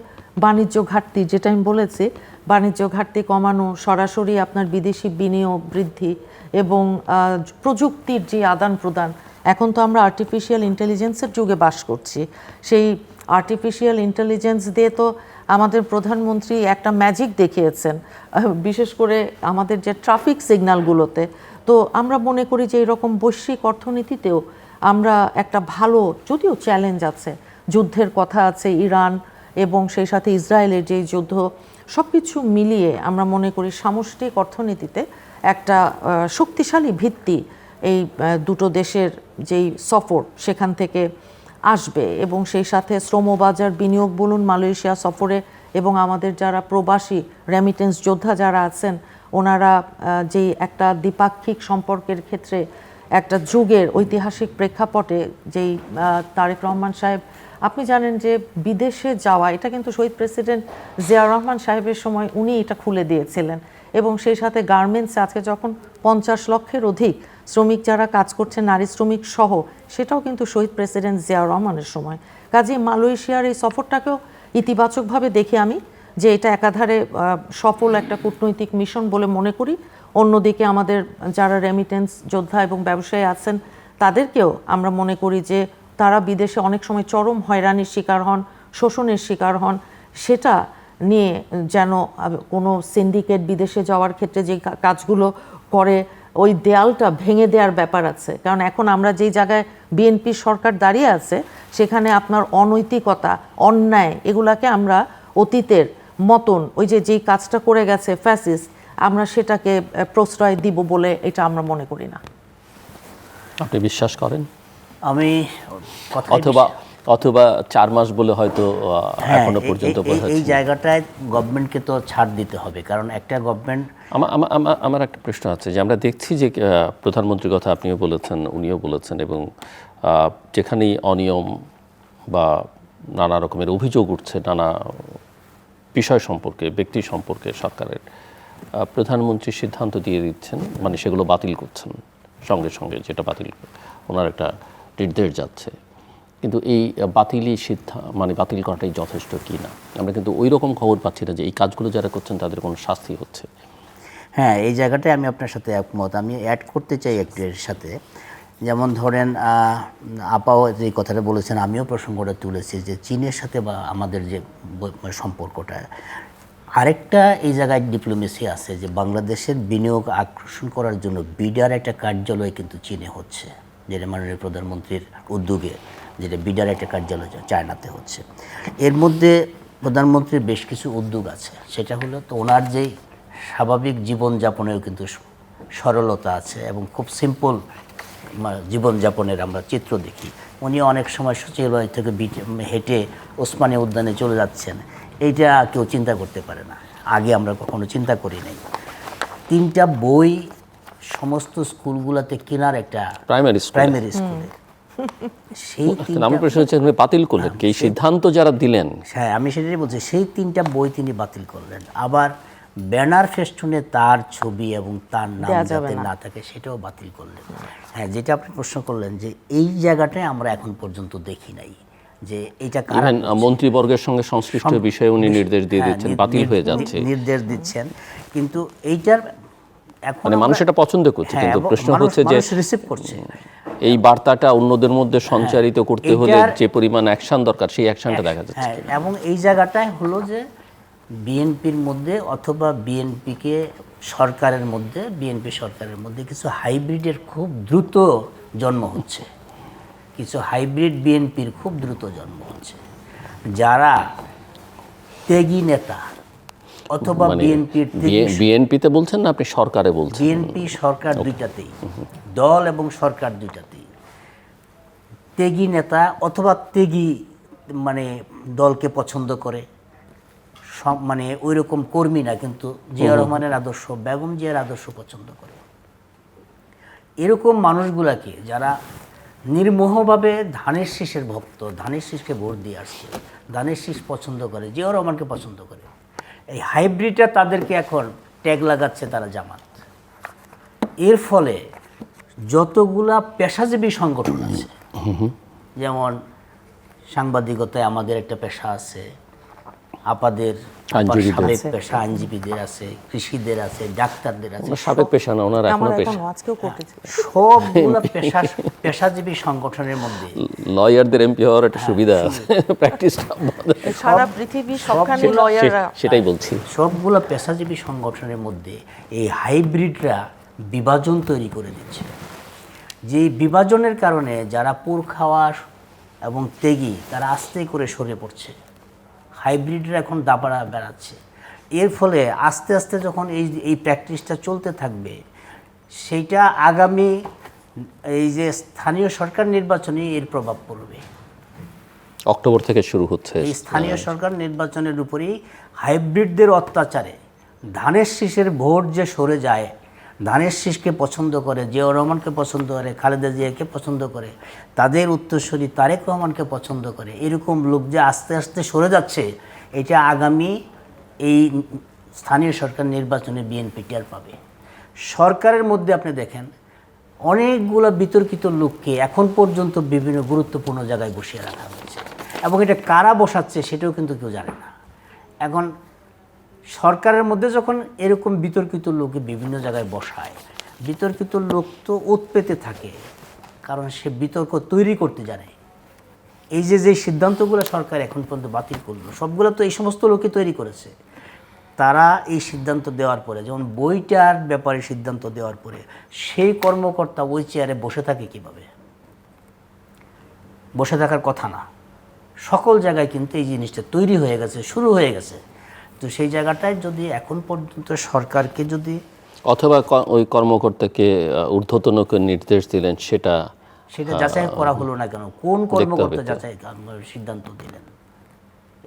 বাণিজ্য ঘাটতি, যেটা আমি বলেছি, বাণিজ্য ঘাটতি কমানো, সরাসরি আপনার বিদেশি বিনিয়োগ বৃদ্ধি এবং প্রযুক্তির যে আদান প্রদান। এখন তো আমরা আর্টিফিশিয়াল ইন্টেলিজেন্সের যুগে বাস করছি। সেই আর্টিফিশিয়াল ইন্টেলিজেন্স দিয়ে তো আমাদের প্রধানমন্ত্রী একটা ম্যাজিক দেখিয়েছেন, বিশেষ করে আমাদের যে ট্রাফিক সিগন্যালগুলোতে। তো আমরা মনে করি যে এরকম বৈশ্বিক অর্থনীতিতেও আমরা একটা ভালো, যদিও চ্যালেঞ্জ আছে, যুদ্ধের কথা আছে ইরান এবং সেই সাথে ইসরায়েলের যে যুদ্ধ, সব কিছু মিলিয়ে আমরা মনে করি সামষ্টিক অর্থনীতিতে একটা শক্তিশালী ভিত্তি এই দুটো দেশের যেই সফর সেখান থেকে আসবে। এবং সেই সাথে শ্রমবাজার বিনিয়োগ বলুন মালয়েশিয়া সফরে, এবং আমাদের যারা প্রবাসী রেমিটেন্স যোদ্ধা যারা আছেন, ওনারা যেই একটা দ্বিপাক্ষিক সম্পর্কের ক্ষেত্রে একটা যুগের ঐতিহাসিক প্রেক্ষাপটে যেই তারেক রহমান সাহেব, আপনি জানেন যে বিদেশে যাওয়া, এটা কিন্তু শহীদ প্রেসিডেন্ট জিয়াউর রহমান সাহেবের সময় উনি এটা খুলে দিয়েছিলেন। এবং সেই সাথে গার্মেন্টস আজকে যখন 50 লক্ষের অধিক শ্রমিক যারা কাজ করছেন, নারী শ্রমিক সহ, সেটাও কিন্তু শহীদ প্রেসিডেন্ট জিয়াউর রহমানের সময়। কাজেই মালয়েশিয়ার এই সফরটাকেও ইতিবাচকভাবে দেখি আমি, যে এটা একাধারে সফল একটা কূটনৈতিক মিশন বলে মনে করি। অন্যদিকে আমাদের যারা রেমিটেন্স যোদ্ধা এবং ব্যবসায়ী আছেন, তাদেরকেও আমরা মনে করি যে তারা বিদেশে অনেক সময় চরম হয়রানির শিকার হন, শোষণের শিকার হন, সেটা নিয়ে যেন কোনো সিন্ডিকেট বিদেশে যাওয়ার ক্ষেত্রে যে কাজগুলো করে, ওই দেয়ালটা ভেঙে দেওয়ার ব্যাপার আছে। কারণ এখন আমরা যেই জায়গায় বিএনপি সরকার দাঁড়িয়ে আছে, সেখানে আপনার অনৈতিকতা, অন্যায়, এগুলাকে আমরা অতীতের মতন ওই যেই কাজটা করে গেছে ফ্যাসিস্ট, আমরা সেটাকে প্রশ্রয় দিব বলে এটা আমরা মনে করি না। আপনি বিশ্বাস করেন? আমি অথবা 4 মাস বলে হয়তো এখনো পর্যন্ত এই জায়গাটায় গভর্নমেন্টকে তো ছাড় দিতে হবে, কারণ একটা গভর্নমেন্ট। আমার একটা প্রশ্ন আছে যে আমরা দেখছি যে প্রধানমন্ত্রীর কথা আপনিও বলেছেন, উনিও বলেছেন, এবং যেখানেই অনিয়ম বা নানা রকমের অভিযোগ উঠছে নানা বিষয় সম্পর্কে, ব্যক্তি সম্পর্কে সরকারের, প্রধানমন্ত্রী সিদ্ধান্ত দিয়ে দিচ্ছেন, মানে সেগুলো বাতিল করছেন সঙ্গে সঙ্গে, যেটা বাতিল ওনার একটা নির্দেশ যাচ্ছে। কিন্তু এই বাতিল করাটাই যথেষ্ট কি না? আমরা কিন্তু ওই রকম খবর পাচ্ছি না যে এই কাজগুলো যারা করছেন তাদের কোনো শাস্তি হচ্ছে। হ্যাঁ, এই জায়গাটায় আমি আপনার সাথে একমত। আমি অ্যাড করতে চাই একটু এর সাথে, যেমন ধরেন আপাও যে কথাটা বলেছেন, আমিও প্রসঙ্গটা তুলেছি যে চীনের সাথে বা আমাদের যে সম্পর্কটা, আরেকটা এই জায়গায় ডিপ্লোমেসি আছে যে বাংলাদেশের বিনিয়োগ আকর্ষণ করার জন্য বিডার একটা কার্যালয় কিন্তু চীনে হচ্ছে, যেটা মাননীয় প্রধানমন্ত্রীর উদ্যোগে, যেটা বিডার একটা কার্যালয় চায়নাতে হচ্ছে। এর মধ্যে প্রধানমন্ত্রীর বেশ কিছু উদ্যোগ আছে, সেটা হলো তো ওনার যেই স্বাভাবিক জীবনযাপনেও কিন্তু সরলতা আছে এবং খুব সিম্পল জীবনযাপনের আমরা চিত্র দেখি। উনি অনেক সময় সচিবালয় থেকে হেঁটে ওসমানী উদ্যানে চলে যাচ্ছেন, এইটা কেউ চিন্তা করতে পারে না, আগে আমরা কখনো চিন্তা করি নাই। 3টা বই সমস্ত স্কুলগুলোতে কেনার একটা প্রাইমারি স্কুলে, সেই আমার প্রশ্ন হচ্ছে বাতিল করলেন এই সিদ্ধান্ত যারা দিলেন? হ্যাঁ, আমি সেটাই বলছি, সেই 3টা বই তিনি বাতিল করলেন। আবার ব্যানার ফেস্টুনে তার ছবি এবং তার নাম যাতে না থাকে সেটাও বাতিল করলেন। হ্যাঁ, যেটা আপনি প্রশ্ন করলেন যে এই জায়গাটায় আমরা এখন পর্যন্ত দেখি নাই যে এটা কারণ মন্ত্রীবর্গের সঙ্গে সংশ্লিষ্ট বিষয়ে উনি নির্দেশ দিয়ে দিচ্ছেন, বাতিল হয়ে যাচ্ছে, নির্দেশ দিচ্ছেন, কিন্তু এইটার এখন মানে মানুষ এটা পছন্দ করছে। কিন্তু প্রশ্ন হচ্ছে যে রিসিভ করছে এই বার্তাটা অন্যদের মধ্যে সঞ্চারিত করতে হলে যে পরিমাণ অ্যাকশন দরকার, সেই অ্যাকশনটা দেখা যাচ্ছে। এবং এই জায়গাটায় হলো যে বিএনপির মধ্যে অথবা বিএনপি সরকারের মধ্যে কিছু হাইব্রিডের খুব দ্রুত জন্ম হচ্ছে, কিছু হাইব্রিড বিএনপির খুব দ্রুত জন্ম হচ্ছে, যারা ত্যাগী নেতা অথবা বিএনপিতে বলছেন না আপনি সরকারে বলছেন? বিএনপি সরকার দুইটাতেই, দল এবং সরকার দুইটাতেই ত্যাগী নেতা অথবা ত্যাগী মানে দলকে পছন্দ করে, মানে ওই রকম কর্মী না, কিন্তু জিয়া রহমানের আদর্শ, বেগম জিয়ার আদর্শ পছন্দ করে। এরকম মানুষগুলাকে যারা নির্মোহভাবে ধানের শীষের ভক্ত, ধানের শীষকে ভোট দিয়ে আসছে, ধানের শীষ পছন্দ করে, জিয়া রহমানকে পছন্দ করে, এই হাইব্রিডটা তাদেরকে এখন ট্যাগ লাগাচ্ছে তারা জামাত। এর ফলে যতগুলা পেশাজীবী সংগঠন আছে, যেমন সাংবাদিকতায় আমাদের একটা পেশা আছে, আপাদের সাবেক পেশা আইনজীবীদের আছে, কৃষিদের আছে, ডাক্তারদের আছে, সাবেক পেশা না, ওনারা এখনো আমরা পেশা। এখন আজকেও করতেছি। সবগুলো পেশাজীবী সংগঠনের মধ্যে লয়ারদের এমপি হওয়ার একটা সুবিধা আছে, প্র্যাকটিসটা সারা পৃথিবী সবখানে লয়াররা। সেটাই বলছি। সবগুলো পেশাজীবী সংগঠনের মধ্যে এই হাইব্রিডরা বিভাজন তৈরি করে দিচ্ছে। যে বিভাজনের কারণে যারা পোর খাওয়া এবং ত্যাগী তারা আস্তে করে সরে পড়ছে, হাইব্রিডরা এখন দাপাড়া বেড়াচ্ছে। এর ফলে আস্তে আস্তে যখন এই প্র্যাকটিসটা চলতে থাকবে, সেইটা আগামী এই যে স্থানীয় সরকার নির্বাচনে এর প্রভাব পড়বে। অক্টোবর থেকে শুরু হচ্ছে এই স্থানীয় সরকার নির্বাচনের উপরেই হাইব্রিডদের অত্যাচারে ধানের শীষের ভোট যে সরে যায়, ধানের শীষকে পছন্দ করে, জিয়াউর রহমানকে পছন্দ করে, খালেদা জিয়াকে পছন্দ করে, তাদের উত্তরসূরি তারেক রহমানকে পছন্দ করে, এরকম লোক যে আস্তে আস্তে সরে যাচ্ছে, এটা আগামী এই স্থানীয় সরকার নির্বাচনে বিএনপি টের পাবে। সরকারের মধ্যে আপনি দেখেন অনেকগুলো বিতর্কিত লোককে এখন পর্যন্ত বিভিন্ন গুরুত্বপূর্ণ জায়গায় বসিয়ে রাখা হয়েছে, এবং এটা কারা বসাচ্ছে সেটাও কিন্তু কেউ জানে না। এখন সরকারের মধ্যে যখন এরকম বিতর্কিত লোককে বিভিন্ন জায়গায় বসায়, বিতর্কিত লোক তো উৎপেতে থাকে, কারণ সে বিতর্ক তৈরি করতে জানে। এই যে সিদ্ধান্তগুলো সরকার এখন পর্যন্ত বাতিল করলো, সবগুলো তো এই সমস্ত লোকই তৈরি করেছে। তারা এই সিদ্ধান্ত দেওয়ার পরে, যেমন বইটার ব্যাপারে সিদ্ধান্ত দেওয়ার পরে, সেই কর্মকর্তা ওই চেয়ারে বসে থাকে কিভাবে? বসে থাকার কথা না। সকল জায়গায় কিন্তু এই জিনিসটা তৈরি হয়ে গেছে, শুরু হয়ে গেছে। তো সেই জায়গাটায় যদি এখন পর্যন্ত সরকারকে যদি অথবা ওই কর্মকর্তাকে ঊর্ধ্বতন নির্দেশ দিলেন, সেটা যাচাই করা হলো না কেন? কোন কর্মকর্তা যাচাই সিদ্ধান্ত দিলেন?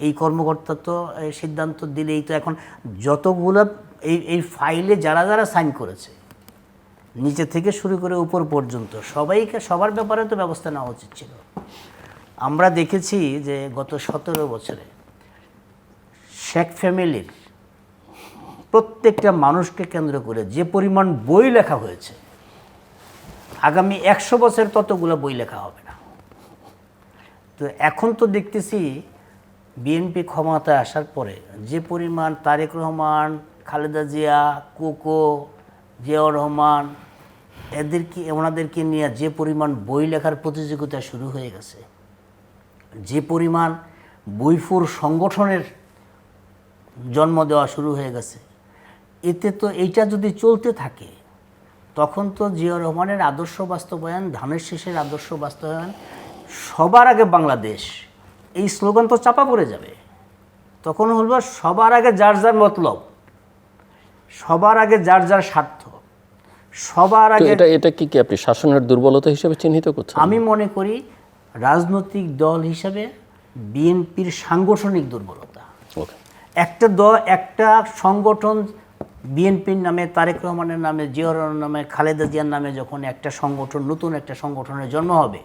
এই কর্মকর্তা তো সিদ্ধান্ত দিলেই তো এখন যতগুলো এই ফাইলে যারা যারা সাইন করেছে, নিচে থেকে শুরু করে উপর পর্যন্ত সবার ব্যাপারে তো ব্যবস্থা নেওয়া উচিত ছিল। আমরা দেখেছি যে গত 17 বছরে শেখ ফ্যামিলির প্রত্যেকটা মানুষকে কেন্দ্র করে যে পরিমাণ বই লেখা হয়েছে, আগামী 100 বছর ততগুলো বই লেখা হবে না। তো এখন তো দেখতেছি বিএনপি ক্ষমতায় আসার পরে যে পরিমাণ তারেক রহমান, খালেদা জিয়া, কোকো, জিয়াউর রহমান ওনাদেরকে নিয়ে যে পরিমাণ বই লেখার প্রতিযোগিতা শুরু হয়ে গেছে, যে পরিমাণ বইফুর সংগঠনের জন্ম দেওয়া শুরু হয়ে গেছে, এতে তো এইটা যদি চলতে থাকে, তখন তো জিয়াউর রহমানের আদর্শ বাস্তবায়ন, ধানের শীষের আদর্শ বাস্তবায়ন, সবার আগে বাংলাদেশ, এই স্লোগান তো চাপা পড়ে যাবে। তখন হল সবার আগে যার যার মতলব, সবার আগে যার যার স্বার্থ, সবার আগে। এটা কি আপনি শাসনের দুর্বলতা হিসেবে চিহ্নিত করছেন? আমি মনে করি রাজনৈতিক দল হিসাবে বিএনপির সাংগঠনিক দুর্বলতা। একটা সংগঠন বিএনপির নামে, তারেক রহমানের নামে, জিয়াউর রহমানের নামে, খালেদা জিয়ার নামে যখন একটা সংগঠন, নতুন একটা সংগঠনের জন্ম হবে,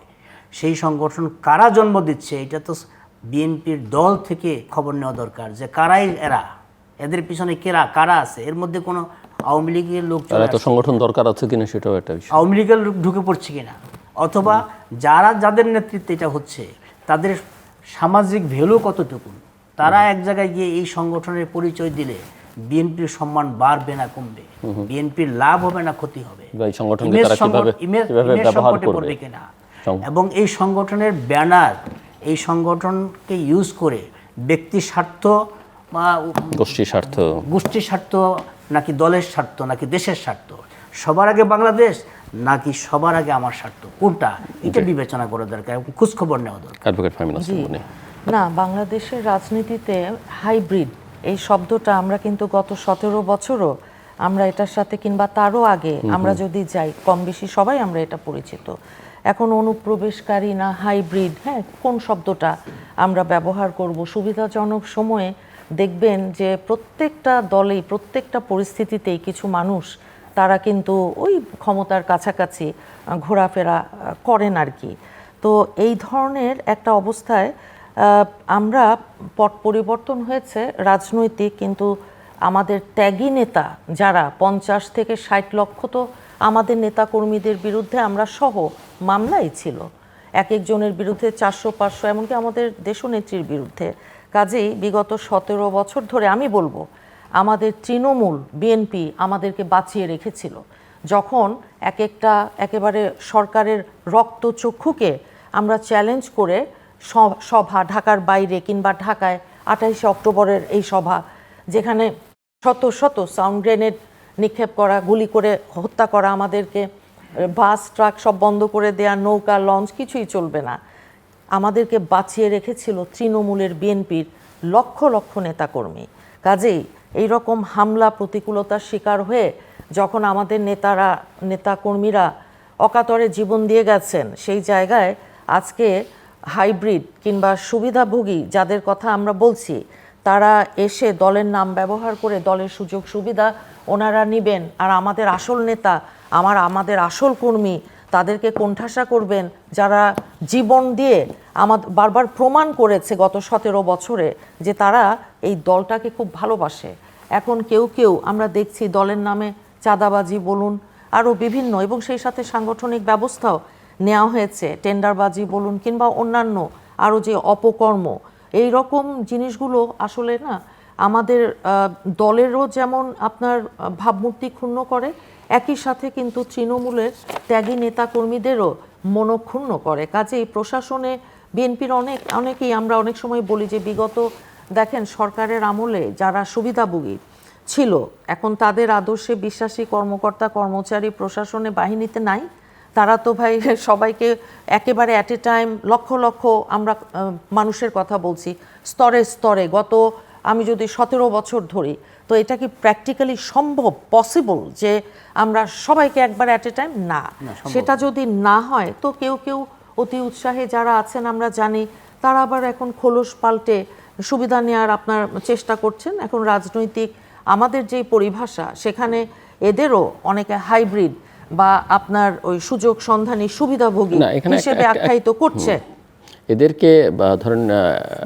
সেই সংগঠন কারা জন্ম দিচ্ছে এটা তো বিএনপির দল থেকে খবর নেওয়া দরকার, যে কারাই এরা, এদের পিছনে কারা আছে। এর মধ্যে কোনো আওয়ামী লীগের লোক, সংগঠন দরকার আছে কিনা সেটাও একটা বিষয়, আওয়ামী লীগের লোক ঢুকে পড়ছে কিনা, অথবা যাদের নেতৃত্বে এটা হচ্ছে তাদের সামাজিক ভ্যালু কতটুকু, তারা এক জায়গায় গিয়ে এই সংগঠনের পরিচয় দিলে বিএনপির সম্মান বাড়বে না কমবে, বিএনপির লাভ হবে না ক্ষতি হবে, পড়বে কিনা, এবং এই সংগঠনের ব্যানার, এই সংগঠনকে ইউজ করে ব্যক্তি স্বার্থ বা গোষ্ঠী স্বার্থ নাকি দলের স্বার্থ নাকি দেশের স্বার্থ, সবার আগে বাংলাদেশ নাকি সবার আগে আমার স্বার্থ, কোনটা, এটা বিবেচনা করা দরকার এবং খোঁজখবর নেওয়া দরকার। না, বাংলাদেশের রাজনীতিতে হাইব্রিড এই শব্দটা আমরা কিন্তু গত 17 বছরও আমরা এটার সাথে, কিংবা তারও আগে আমরা যদি যাই, কম বেশি সবাই আমরা এটা পরিচিত। এখন অনুপ্রবেশকারী না হাইব্রিড, হ্যাঁ, কোন শব্দটা আমরা ব্যবহার করব? সুবিধাজনক সময়ে দেখবেন যে প্রত্যেকটা দলেই, প্রত্যেকটা পরিস্থিতিতেই কিছু মানুষ তারা কিন্তু ওই ক্ষমতার কাছাকাছি ঘোরাফেরা করেন আর কি। তো এই ধরনের একটা অবস্থায় আমরা পট পরিবর্তন হয়েছে রাজনৈতিক, কিন্তু আমাদের ত্যাগী নেতা যারা 50 থেকে 60 লক্ষ তো আমাদের নেতাকর্মীদের বিরুদ্ধে আমরা সহ মামলাই ছিল, এক একজনের বিরুদ্ধে 400-500, এমনকি আমাদের দেশনেত্রীর বিরুদ্ধে। কাজেই বিগত 17 বছর ধরে আমি বলবো আমাদের তৃণমূল বিএনপি আমাদেরকে বাঁচিয়ে রেখেছিল, যখন একেবারে সরকারের রক্তচক্ষুকে আমরা চ্যালেঞ্জ করে সভা ঢাকার বাইরে কিংবা ঢাকায় 28শে অক্টোবরের এই সভা, যেখানে শত শত সাউন্ড গ্রেনেড নিক্ষেপ করা, গুলি করে হত্যা করা, আমাদেরকে বাস ট্রাক সব বন্ধ করে দেয়া, নৌকা লঞ্চ কিছুই চলবে না, আমাদেরকে বাঁচিয়ে রেখেছিল তৃণমূলের বিএনপির লক্ষ লক্ষ নেতাকর্মী। কাজেই এই রকম হামলা প্রতিকূলতার শিকার হয়ে যখন আমাদের নেতাকর্মীরা অকাতরে জীবন দিয়ে গেছেন, সেই জায়গায় আজকে হাইব্রিড কিংবা সুবিধাভোগী যাদের কথা আমরা বলছি, তারা এসে দলের নাম ব্যবহার করে দলের সুযোগ সুবিধা ওনারা নেবেন, আর আমাদের আসল নেতা, আমাদের আসল কর্মী তাদেরকে কোণঠাসা করবেন, যারা জীবন দিয়ে বারবার প্রমাণ করেছে গত 17 বছরে যে তারা এই দলটাকে খুব ভালোবাসে। এখন কেউ কেউ আমরা দেখছি দলের নামে চাঁদাবাজি বলুন, আরও বিভিন্ন, এবং সেই সাথে সাংগঠনিক ব্যবস্থাও নেওয়া হয়েছে, টেন্ডারবাজি বলুন কিংবা অন্যান্য আরও যে অপকর্ম, এই রকম জিনিসগুলো আসলে না আমাদের দলেরও যেমন আপনার ভাবমূর্তি ক্ষুণ্ণ করে, একই সাথে কিন্তু তৃণমূলের ত্যাগী নেতাকর্মীদেরও মনক্ষুণ্ণ করে। কাজেই প্রশাসনে বিএনপির অনেকেই আমরা অনেক সময় বলি যে বিগত দেখেন সরকারের আমলে যারা সুবিধাভোগী ছিল, এখন তাদের আদর্শে বিশ্বাসী কর্মকর্তা কর্মচারী প্রশাসনে বাহিনীতে নাই, তারা তো ভাই সবাইকে একেবারে at a time lakh lakh, আমরা মানুষের কথা বলছি স্তরে স্তরে, আমি যদি 17 বছর ধরি, তো এটা কি প্র্যাকটিক্যালি সম্ভব, পসিবল যে আমরা সবাইকে একবার অ্যাট এ টাইম? না, সেটা যদি না হয় তো কেউ কেউ অতি উৎসাহে যারা আছেন আমরা জানি, তারা আবার এখন খোলস পাল্টে সুবিধা নেওয়ার আপনার চেষ্টা করছেন। এখন রাজনৈতিক আমাদের যে পরিভাষা, সেখানে এদেরও অনেকে হাইব্রিড বা আপনার ওই সুযোগ সন্ধানী সুবিধাভোগী হিসেবে আখ্যায়িত করছে। এদেরকে ধরেন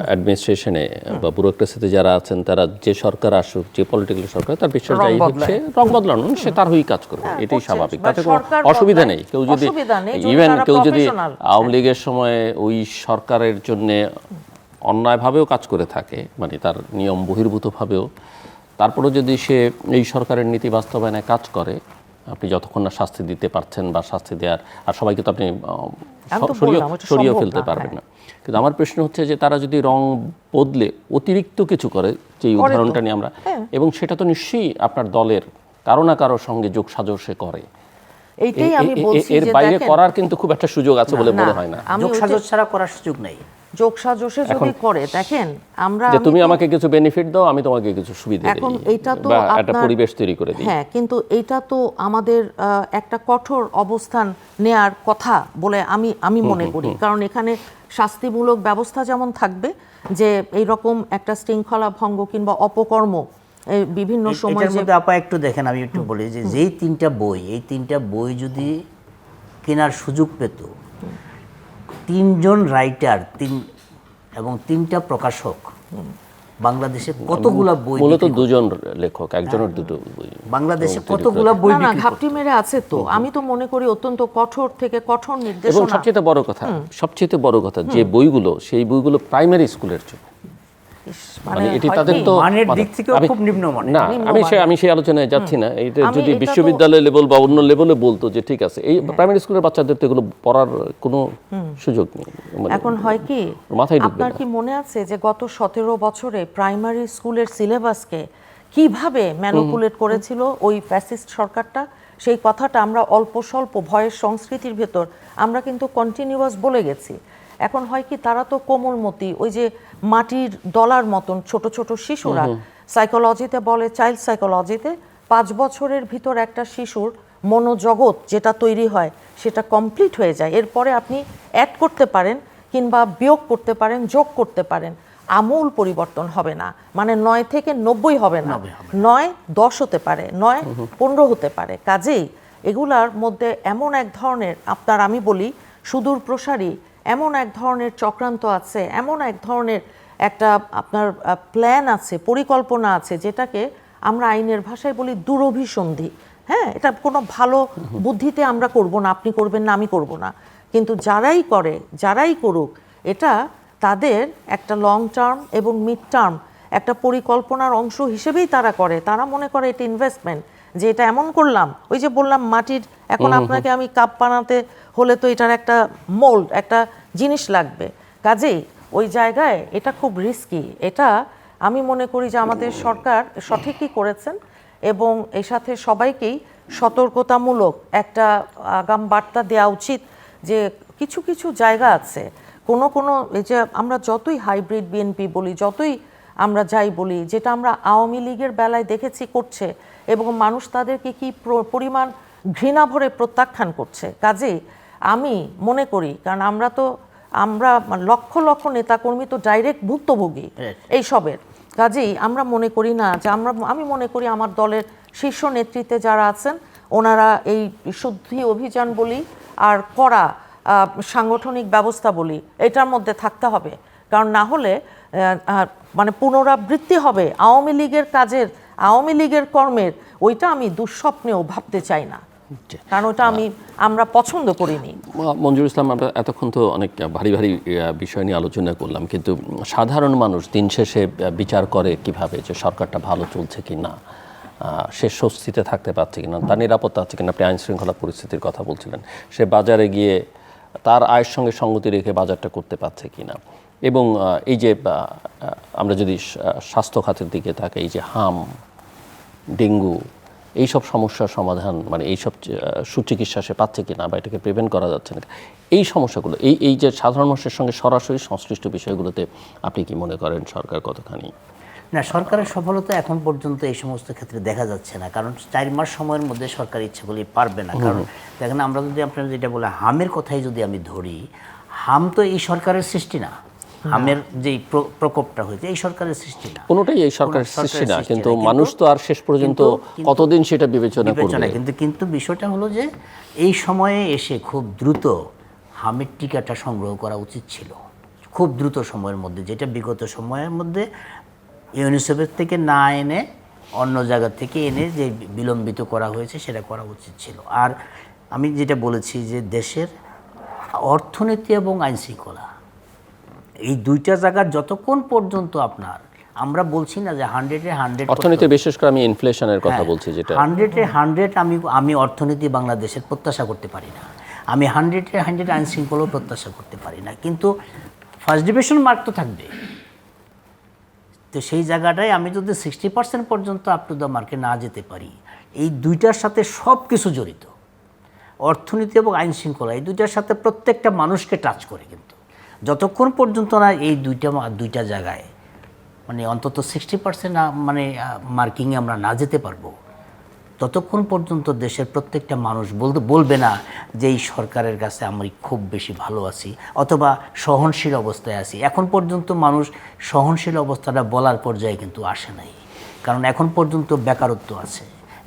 অ্যাডমিনিস্ট্রেশনে বা ব্যুরোক্রেসিতে যারা আছেন, তারা যে সরকার আসুক, যে পলিটিক্যাল সরকার, তার বিশ্বাস যাই হচ্ছে রং বদলানো, সে তার হয়েই কাজ করবে, এটাই স্বাভাবিক, তাতে কোনো অসুবিধা নেই। কেউ যদি ইভেন কেউ যদি আওয়ামী লীগের সময় ওই সরকারের জন্য অন্যায়ভাবেও কাজ করে থাকে, মানে তার নিয়ম বহির্ভূতভাবেও, তারপরেও যদি সে এই সরকারের নীতি বাস্তবায়নে কাজ করে, আপনি যতক্ষণ না শাস্তি দিতে পারছেন বা শাস্তি দেওয়ার, আর সবাইকে তো আপনি সরিয়ে ফেলতে পারবেন না। কিন্তু আমার প্রশ্ন হচ্ছে যে তারা যদি রং বদলে অতিরিক্ত কিছু করে, যে উদাহরণটা নিয়ে আমরা, এবং সেটা তো নিশ্চয়ই আপনার দলের কারো না কারোর সঙ্গে যোগ সাজস করে, এইটাই আমি বলছি, এর বাইরে করার কিন্তু খুব একটা সুযোগ আছে বলে মনে হয় না। যোগ সাজস ছাড়া করার সুযোগ নেই। যোগ সাজসে যদি করে, দেখেন আমরা, যে তুমি আমাকে কিছু বেনিফিট দাও, আমি তোমাকে কিছু সুবিধা দিই, এখন এইটা তো একটা পরিবেশ তৈরি করে দিই। হ্যাঁ, কিন্তু এইটা তো আমাদের একটা কঠোর অবস্থান নেয়ার কথা বলে আমি মনে করি, কারণ এখানে শাস্তিমূলক ব্যবস্থা যেমন থাকবে, যে এই রকম একটা শৃঙ্খলা ভঙ্গ কিংবা অপকর্ম বিভিন্ন সময়, এটার মধ্যে আপা একটু দেখেন, আমি একটু বলি যে যেই 3টা বই, এই 3টা বই যদি কেনার সুযোগ পেত 3জন রাইটার এবং 3টা প্রকাশক, বাংলাদেশে কতগুলা বই, মূলত 2জন লেখক, একজনের 2টো বই, বাংলাদেশে কতগুলা বই না ঘাপটি মেরে আছে। তো আমি তো মনে করি অত্যন্ত কঠোর থেকে কঠোর এবং নির্দেশনা। সবচেয়ে বড় কথা যে বইগুলো, সেই বইগুলো প্রাইমারি স্কুলের জন্য, মানে এটি তাদের তো মানের দিক থেকে খুব নিম্নমানের। না, আমি সেই আলোচনায় যাচ্ছি না। এটা যদি বিশ্ববিদ্যালয় লেভেল বা অন্য লেভেলে বলতো যে ঠিক আছে, এই প্রাইমারি স্কুলের বাচ্চাদের তো এগুলো পড়ার কোনো সুযোগ নেই। এখন হয় কি, আপনার কি মনে আছে যে গত 17 বছরে প্রাইমারি স্কুলের সিলেবাসকে কিভাবে ম্যানিপুলেট করেছিল ওই ফ্যাসিস্ট সরকারটা? সেই কথাটা আমরা অল্প স্বল্প ভয়ের সংস্কৃতির ভেতর আমরা কিন্তু কন্টিনিউয়াস বলে গেছি। এখন হয় কি, তারা তো কোমলমতি, ওই যে মাটির দলার মতন ছোট ছোট শিশুরা, সাইকোলজিতে বলে, চাইল্ড সাইকোলজিতে 5 বছরের ভিতর একটা শিশুর মনোজগৎ যেটা তৈরি হয় সেটা কমপ্লিট হয়ে যায়। এরপরে আপনি অ্যাড করতে পারেন কিংবা বিয়োগ করতে পারেন, যোগ করতে পারেন, আমূল পরিবর্তন হবে না। মানে 9 থেকে 90 হবে না, 9 10 হতে পারে, 9 15 হতে পারে। কাজেই এগুলার মধ্যে এমন এক ধরনের আপনার, আমি বলি সুদূর প্রসারী এমন এক ধরনের চক্রান্ত আছে, এমন এক ধরনের একটা আপনার প্ল্যান আছে, পরিকল্পনা আছে, যেটাকে আমরা আইনের ভাষায় বলি দুরভিসন্ধি। হ্যাঁ, এটা কোনো ভালো বুদ্ধিতে আমরা করব না, আপনি করবেন না, আমি করব না, কিন্তু যারাই করে, যারাই করুক, এটা তাদের একটা লং টার্ম এবং মিড টার্ম একটা পরিকল্পনার অংশ হিসেবেই তারা করে। তারা মনে করে এটা ইনভেস্টমেন্ট, যে এটা এমন করলাম, ওই যে বললাম মাটির, এখন আপনাকে আমি কাপ বানাতে হলে তো এটার একটা মোল্ড, একটা জিনিস লাগবে, কাজেই ওই জায়গায় এটা খুব রিস্কি। এটা আমি মনে করি যে আমাদের সরকার সঠিকই করেছেন, এবং এর সাথে সবাইকেই সতর্কতামূলক একটা আগাম বার্তা দেওয়া উচিত যে কিছু কিছু জায়গা আছে, কোনো এই যে আমরা যতই হাইব্রিড বিএনপি বলি, যতই আমরা যাই বলি, যেটা আমরা আওয়ামী লীগের বেলায় দেখেছি করছে, এবং মানুষ তাদেরকে কি পরিমাণ ঘৃণা ভরে প্রত্যাখ্যান করছে। কাজেই আমি মনে করি, কারণ আমরা লক্ষ লক্ষ নেতাকর্মী তো ডাইরেক্ট ভুক্তভোগী এইসবের, কাজেই আমরা মনে করি না যে আমি মনে করি আমার দলের শীর্ষ নেতৃত্বে যারা আছেন ওনারা এই শুদ্ধি অভিযান বলি আর কড়া সাংগঠনিক ব্যবস্থা বলি, এটার মধ্যে থাকতে হবে। কারণ না হলে মানে পুনরাবৃত্তি হবে আওয়ামী লীগের কাজের, আওয়ামী লীগের কর্মের, ওইটা আমি দুঃস্বপ্নেও ভাবতে চাই না, কারণ ওটা আমরা পছন্দ করিনি। মঞ্জুর ইসলাম, আমরা এতক্ষণ তো অনেক ভারী ভারী বিষয় নিয়ে আলোচনা করলাম, কিন্তু সাধারণ মানুষ দিন শেষে বিচার করে কিভাবে যে সরকারটা ভালো চলছে কি না, সে স্বস্তিতে থাকতে পারছে কিনা, তার নিরাপত্তা আছে কিনা। আপনি আইন শৃঙ্খলা পরিস্থিতির কথা বলছিলেন, সে বাজারে গিয়ে তার আয়ের সঙ্গে সঙ্গতি রেখে বাজারটা করতে পারছে কিনা, এবং এই যে আমরা যদি স্বাস্থ্য খাতের দিকে তাকাই, এই যে হাম, ডেঙ্গু, এইসব সমস্যার সমাধান, মানে এইসব সুচিকিৎসা সে পাচ্ছে কিনা, বা এটাকে প্রিভেন্ট করা যাচ্ছে না, এই সমস্যাগুলো, এই যে সাধারণ মানুষের সঙ্গে সরাসরি সংশ্লিষ্ট বিষয়গুলোতে আপনি কি মনে করেন সরকার কতখানি? না, সরকারের সফলতা এখন পর্যন্ত এই সমস্ত ক্ষেত্রে দেখা যাচ্ছে না, কারণ 4 মাস সময়ের মধ্যে সরকার ইচ্ছে করলে পারবে না। কারণ দেখেন, আমরা যদি আপনার যেটা বলে হামের কথাই যদি আমি ধরি, হাম তো এই সরকারের সৃষ্টি না, হামের যে প্রকোপটা হয়েছে এই সরকারের সৃষ্টি না, কোনোটাই এই সরকারের সৃষ্টি না, কিন্তু মানুষ তো আর শেষ পর্যন্ত কতদিন সেটা বিবেচনা করবে। কিন্তু বিষয়টা হলো যে এই সময়ে এসে খুব দ্রুত হামের টিকাটা সংগ্রহ করা উচিত ছিল, খুব দ্রুত সময়ের মধ্যে, যেটা বিগত সময়ের মধ্যে ইউনিসেফের থেকে না এনে অন্য জায়গা থেকে এনে যে বিলম্বিত করা হয়েছে সেটা করা উচিত ছিল। আর আমি যেটা বলেছি যে দেশের অর্থনীতি এবং আইন শৃঙ্খলা, এই দুইটা জায়গার যতক্ষণ পর্যন্ত আপনার, আমরা বলছি না যে 100-এ 100, অর্থনীতি বিশেষ করে আমি ইনফ্লেশনের কথা বলছি, যেটা 100-এ 100 আমি অর্থনীতি বাংলাদেশের প্রত্যাশা করতে পারি না, আমি 100-এ 100 আইন শৃঙ্খলাও প্রত্যাশা করতে পারি না, কিন্তু ফার্স্ট ডিভিশন মার্ক তো থাকবে। তো সেই জায়গাটায় আমি যদি 60% পর্যন্ত আপ টু দ্য মার্কে না যেতে পারি, এই দুইটার সাথে সব কিছু জড়িত, অর্থনীতি এবং আইন শৃঙ্খলা, এই দুইটার সাথে প্রত্যেকটা মানুষকে টাচ করে, কিন্তু যতক্ষণ পর্যন্ত না এই দুইটা জায়গায় মানে অন্তত 60% মানে মার্কিংয়ে আমরা না যেতে পারবো, ততক্ষণ পর্যন্ত দেশের প্রত্যেকটা মানুষ বলবে না যে এই সরকারের কাছে আমি খুব বেশি ভালো আছি অথবা সহনশীল অবস্থায় আছি। এখন পর্যন্ত মানুষ সহনশীল অবস্থাটা বলার পর্যায়ে কিন্তু আসে নাই, কারণ এখন পর্যন্ত বেকারত্ব আছে,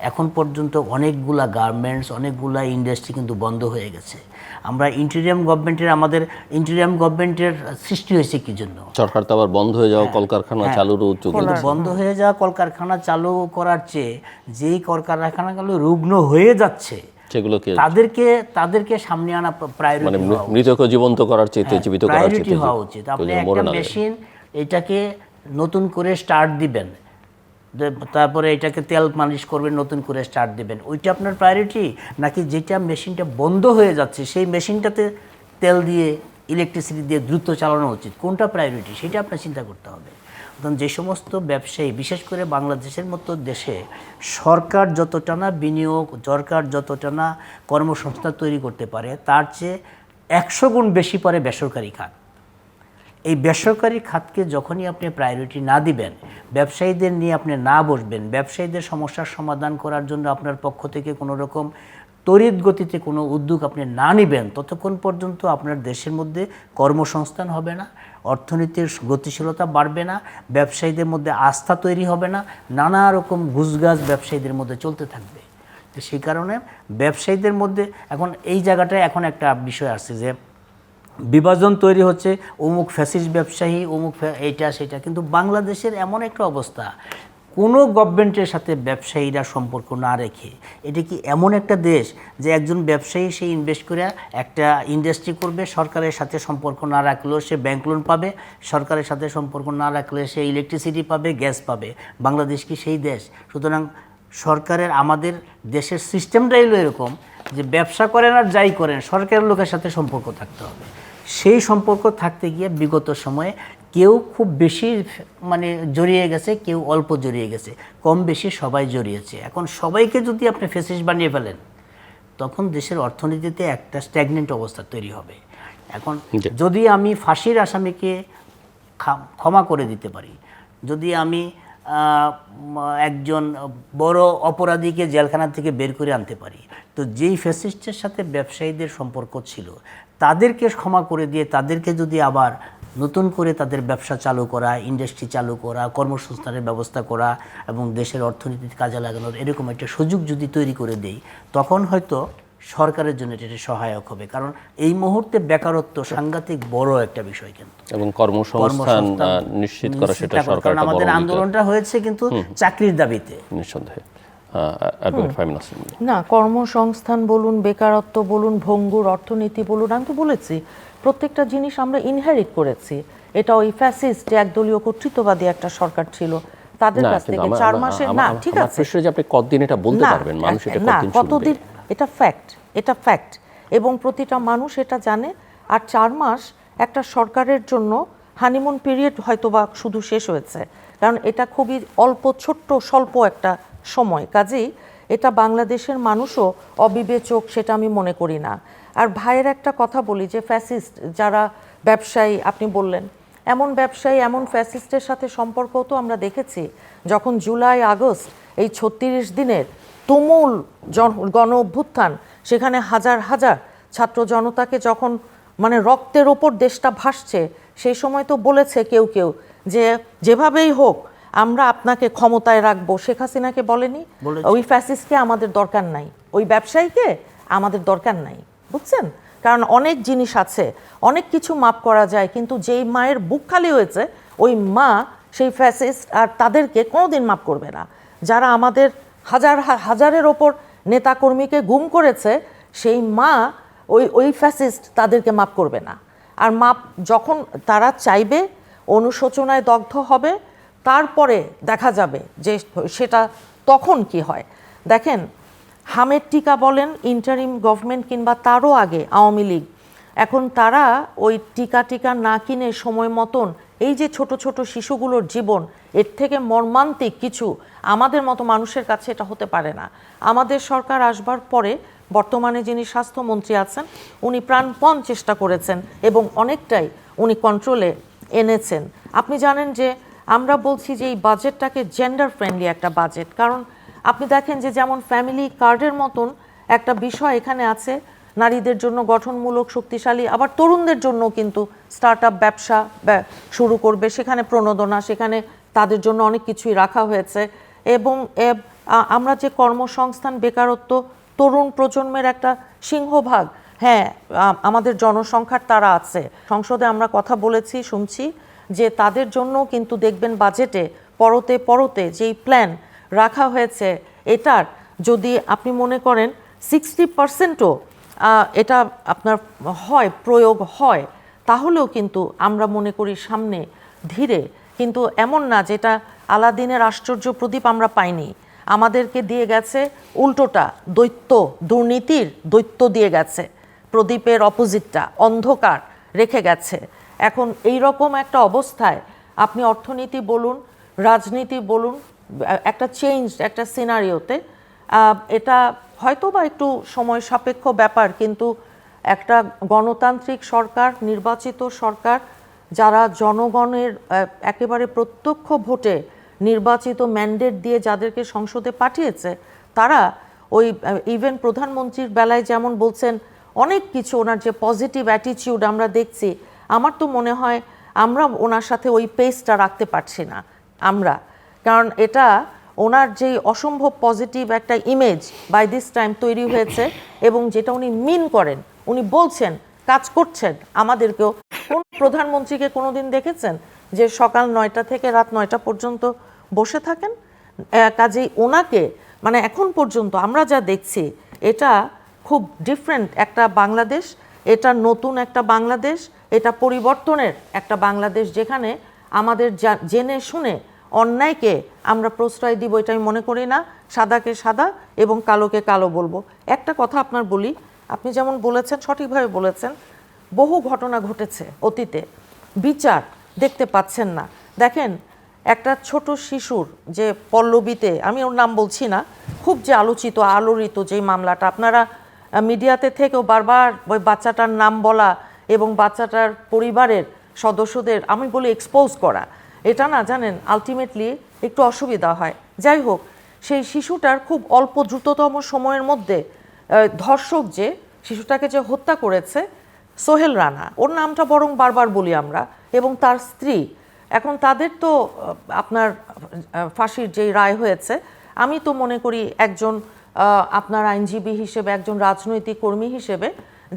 এখন পর্যন্ত অনেকগুলা গার্মেন্টস, অনেকগুলা ইন্ডাস্ট্রি কিন্তু বন্ধ হয়ে গেছে। আমরা আমাদের ইন্টেরিয়াম গভর্নমেন্টের সৃষ্টি হয়েছে কি জন্য? সরকার তো আবার বন্ধ হয়ে যাওয়া কলকারখানা চালুর বন্ধ হয়ে যাওয়া কলকারখানা চালু করার চেয়ে যেই কলকারখানাগুলো রুগ্ন হয়ে যাচ্ছে সেগুলোকে তাদেরকে সামনে আনা প্রায়োরিটি, মানে মৃতকে জীবন্ত করার চেয়ে জীবিত করার চেয়ে হওয়া উচিত। আপনি একটা মেশিন, এটাকে নতুন করে স্টার্ট দিবেন, তারপরে এটাকে তেল মালিশ করবেন, নতুন করে স্টার্ট দিবেন, ওইটা আপনার প্রায়োরিটি, নাকি যেটা মেশিনটা বন্ধ হয়ে যাচ্ছে সেই মেশিনটাতে তেল দিয়ে ইলেকট্রিসিটি দিয়ে দ্রুত চালানো উচিত, কোনটা প্রায়োরিটি সেটা আপনার চিন্তা করতে হবে। কারণ যে সমস্ত ব্যবসায়ী, বিশেষ করে বাংলাদেশের মতো দেশে সরকার যতটা না বিনিয়োগ, সরকার যতটা না কর্মসংস্থান তৈরি করতে পারে, তার চেয়ে 100 গুণ বেশি পারে বেসরকারি খাত। এই বেসরকারি খাতকে যখনই আপনি প্রায়োরিটি না দিবেন, ব্যবসায়ীদের নিয়ে আপনি না বসবেন, ব্যবসায়ীদের সমস্যার সমাধান করার জন্য আপনার পক্ষ থেকে কোনো রকম তড়িৎ গতিতে কোনো উদ্যোগ আপনি না নেবেন, ততক্ষণ পর্যন্ত আপনার দেশের মধ্যে কর্মসংস্থান হবে না, অর্থনীতির গতিশীলতা বাড়বে না, ব্যবসায়ীদের মধ্যে আস্থা তৈরি হবে না, নানা রকম ঘুষগাছ ব্যবসায়ীদের মধ্যে চলতে থাকবে। তো সেই কারণে ব্যবসায়ীদের মধ্যে এখন এই জায়গাটায় এখন একটা বিষয় আসছে যে বিভাজন তৈরি হচ্ছে, অমুক ফ্যাসিস্ট ব্যবসায়ী, এইটা সেটা। কিন্তু বাংলাদেশের এমন একটা অবস্থা, কোনো গভর্নমেন্টের সাথে ব্যবসায়ীরা সম্পর্ক না রেখে, এটা কি এমন একটা দেশ যে একজন ব্যবসায়ী সে ইনভেস্ট করে একটা ইন্ডাস্ট্রি করবে, সরকারের সাথে সম্পর্ক না রাখলেও সে ব্যাংক লোন পাবে, সরকারের সাথে সম্পর্ক না রাখলে সে ইলেকট্রিসিটি পাবে, গ্যাস পাবে। বাংলাদেশ কি সেই দেশ? সুতরাং সরকারের, আমাদের দেশের সিস্টেমটাই হলো এরকম যে ব্যবসা করেন আর যাই করেন সরকারের লোকের সাথে সম্পর্ক থাকতে হবে। সেই সম্পর্ক থাকতে গিয়ে বিগত সময়ে কেউ খুব বেশি মানে জড়িয়ে গেছে, কেউ অল্প জড়িয়ে গেছে, কম বেশি সবাই জড়িয়েছে। এখন সবাইকে যদি আপনি ফ্যাসিস্ট বানিয়ে ফেলেন, তখন দেশের অর্থনীতিতে একটা স্ট্যাগনেন্ট অবস্থা তৈরি হবে। এখন যদি আমি ফাঁসির আসামিকে ক্ষমা করে দিতে পারি, যদি আমি একজন বড় অপরাধীকে জেলখানা থেকে বের করে আনতে পারি, তো যেই ফ্যাসিস্টের সাথে ব্যবসায়ীদের সম্পর্ক ছিল তাদেরকে ক্ষমা করে দিয়ে তাদেরকে যদি আবার নতুন করে তাদের ব্যবসা চালু করা, ইন্ডাস্ট্রি চালু করা, কর্মসংস্থানের ব্যবস্থা করা এবং দেশের অর্থনীতিতে কাজে লাগানোর এরকম একটা সুযোগ যদি তৈরি করে দেই, তখন হয়তো সরকারের জন্য এটা সহায়ক হবে। কারণ এই মুহূর্তে বেকারত্ব সাংঘাতিক বড় একটা বিষয়, কিন্তু এবং কর্মসংস্থান নিশ্চিত করা সেটা সরকার, কারণ আমাদের আন্দোলনটা হয়েছে কিন্তু চাকরির দাবিতে। নিঃসন্দেহে। না, কর্মসংস্থান বলুন, বেকারত্ব বলুন, ভঙ্গুর অর্থনীতি বলুন, আমি তো বলেছি প্রত্যেকটা জিনিস আমরা ইনহেরিট করেছি। এটা ওই ফ্যাসিস্ট যে একদলীয় কর্তৃত্ববাদী একটা সরকার ছিল তাদের কাছ থেকে 4 মাসের, না ঠিক আছে, আপনি কতদিন এটা বলতে পারবেন, মানুষ এটা কতদিন, এটা ফ্যাক্ট, এটা ফ্যাক্ট, এবং প্রতিটা মানুষ এটা জানে। আর 4 মাস একটা সরকারের জন্য হানিমুন পিরিয়ড হয়তোবা শুধু শেষ হয়েছে, কারণ এটা খুবই অল্প, ছোট্ট, স্বল্প একটা সময়। কাজেই এটা বাংলাদেশের মানুষও অবিবেচক সেটা আমি মনে করি না। আর ভাইয়ের একটা কথা বলি, যে ফ্যাসিস্ট যারা ব্যবসায়ী আপনি বললেন, এমন ব্যবসায়ী, এমন ফ্যাসিস্টের সাথে সম্পর্কও তো আমরা দেখেছি। যখন জুলাই আগস্ট এই 36 দিনের তুমুল গণ অভ্যুত্থান, সেখানে হাজার হাজার ছাত্র জনতাকে যখন মানে রক্তের ওপর দেশটা ভাসছে, সেই সময় তো বলেছে কেউ কেউ যে যেভাবেই হোক আমরা আপনাকে ক্ষমতায় রাখবো। শেখ হাসিনাকে বলেনি? ওই ফ্যাসিস্টকে আমাদের দরকার নাই, ওই ব্যবসায়ীকে আমাদের দরকার নাই, বুঝছেন? কারণ অনেক জিনিস আছে, অনেক কিছু মাপ করা যায়, কিন্তু যেই মায়ের বুক খালি হয়েছে ওই মা সেই ফ্যাসিস্ট আর তাদেরকে কোনোদিন মাপ করবে না। যারা আমাদের হাজারের ওপর নেতাকর্মীকে গুম করেছে, সেই মা ওই ফ্যাসিস্ট তাদেরকে মাপ করবে না। আর মাপ যখন তারা চাইবে, অনুশোচনায় দগ্ধ হবে, তারপরে দেখা যাবে যে সেটা তখন কি হয়। দেখেন, হামের টিকা বলেন, ইন্টারিম গভর্নমেন্ট, কিংবা তারও আগে আওয়ামী লীগ, এখন তারা ওই টিকা না কিনে সময় মতন এই যে ছোট ছোট শিশুগুলোর জীবন, এর থেকে মর্মান্তিক কিছু আমাদের মতো মানুষের কাছে এটা হতে পারে না। আমাদের সরকার আসবার পরে বর্তমানে যিনি স্বাস্থ্যমন্ত্রী আছেন, উনি প্রাণপণ চেষ্টা করেছেন এবং অনেকটাই উনি কন্ট্রোলে এনেছেন। আপনি জানেন যে আমরা বলছি যে এই বাজেটটাকে জেন্ডার ফ্রেন্ডলি একটা বাজেট, কারণ আপনি দেখেন যে যেমন ফ্যামিলি কার্ডের মতন একটা বিষয় এখানে আছে নারীদের জন্য গঠনমূলক, শক্তিশালী, আবার তরুণদের জন্য কিন্তু স্টার্ট আপ ব্যবসা শুরু করবে, সেখানে প্রণোদনা, সেখানে তাদের জন্য অনেক কিছুই রাখা হয়েছে। এবং আমরা যে কর্মসংস্থান, বেকারত্ব, তরুণ প্রজন্মের একটা সিংহভাগ, হ্যাঁ আমাদের জনসংখ্যার তারা আছে, সংসদে আমরা কথা বলেছি, শুনছি যে তাদের জন্য কিন্তু দেখবেন বাজেটে পরতে পরতে যেই প্ল্যান রাখা হয়েছে, এটার যদি আপনি মনে করেন 60%ও এটা আপনার হয়, প্রয়োগ হয়, তাহলেও কিন্তু আমরা মনে করি সামনে ধীরে, কিন্তু এমন না যেটা আলাদিনের আশ্চর্য প্রদীপ আমরা পাইনি, আমাদেরকে দিয়ে গেছে উল্টোটা, দৈত্য, দুর্নীতির দৈত্য দিয়ে গেছে, প্রদীপের অপোজিটটা অন্ধকার রেখে গেছে। এখন এই রকম একটা অবস্থায় আপনি অর্থনীতি বলুন, রাজনীতি বলুন, একটা চেঞ্জ, একটা সিনারিওতে এটা হয়তো বা একটু সময় সাপেক্ষ ব্যাপার, কিন্তু একটা গণতান্ত্রিক সরকার, নির্বাচিত সরকার, যারা জনগণের একেবারে প্রত্যক্ষ ভোটে নির্বাচিত ম্যান্ডেট দিয়ে যাদেরকে সংসদে পাঠিয়েছে, তারা ওই ইভেন প্রধানমন্ত্রীর বেলায় যেমন বলছেন অনেক কিছু, ওনার যে পজিটিভ অ্যাটিটিউড আমরা দেখছি, আমার তো মনে হয় আমরা ওনার সাথে ওই পেসটা রাখতে পারছি না আমরা, কারণ এটা ওনার যেই অসম্ভব পজিটিভ একটা ইমেজ বাই দিস টাইম তৈরি হয়েছে, এবং যেটা উনি মিন করেন, উনি বলছেন কাজ করছেন আমাদেরকেও। কোন প্রধানমন্ত্রীকে কোনোদিন দেখেছেন যে সকাল 9টা থেকে রাত 9টা পর্যন্ত বসে থাকেন? কাজেই ওনাকে মানে এখন পর্যন্ত আমরা যা দেখছি এটা খুব ডিফারেন্ট একটা বাংলাদেশ, এটা নতুন একটা বাংলাদেশ, এটা পরিবর্তনের একটা বাংলাদেশ, যেখানে আমাদের জেনে শুনে অন্যায়কে আমরা প্রশ্রয় দিব এটা আমি মনে করি না। সাদাকে সাদা এবং কালোকে কালো বলবো। একটা কথা আপনার বলি, আপনি যেমন বলেছেন সঠিকভাবে বলেছেন, বহু ঘটনা ঘটেছে অতীতে, বিচার দেখতে পাচ্ছেন না। দেখেন একটা ছোট শিশুর যে পল্লবীতে, আমি ওর নাম বলছি না, খুব যে আলোচিত আলোড়িত যেই মামলাটা, আপনারা মিডিয়াতে থেকেও বারবার ওই বাচ্চাটার নাম বলা এবং বাচ্চাটার পরিবারের সদস্যদের আমি বলি এক্সপোজ করা, এটা না জানেন আলটিমেটলি একটু অসুবিধা হয়। যাই হোক, সেই শিশুটার খুব অল্প দ্রুততম সময়ের মধ্যে ধর্ষক যে শিশুটাকে যে হত্যা করেছে সোহেল রানা, ওর নামটা বরং বারবার বলি আমরা, এবং তার স্ত্রী, এখন তাদের তো আপনার ফাঁসির যেই রায় হয়েছে, আমি তো মনে করি একজন আপনার আইনজীবী হিসেবে, একজন রাজনৈতিক কর্মী হিসেবে,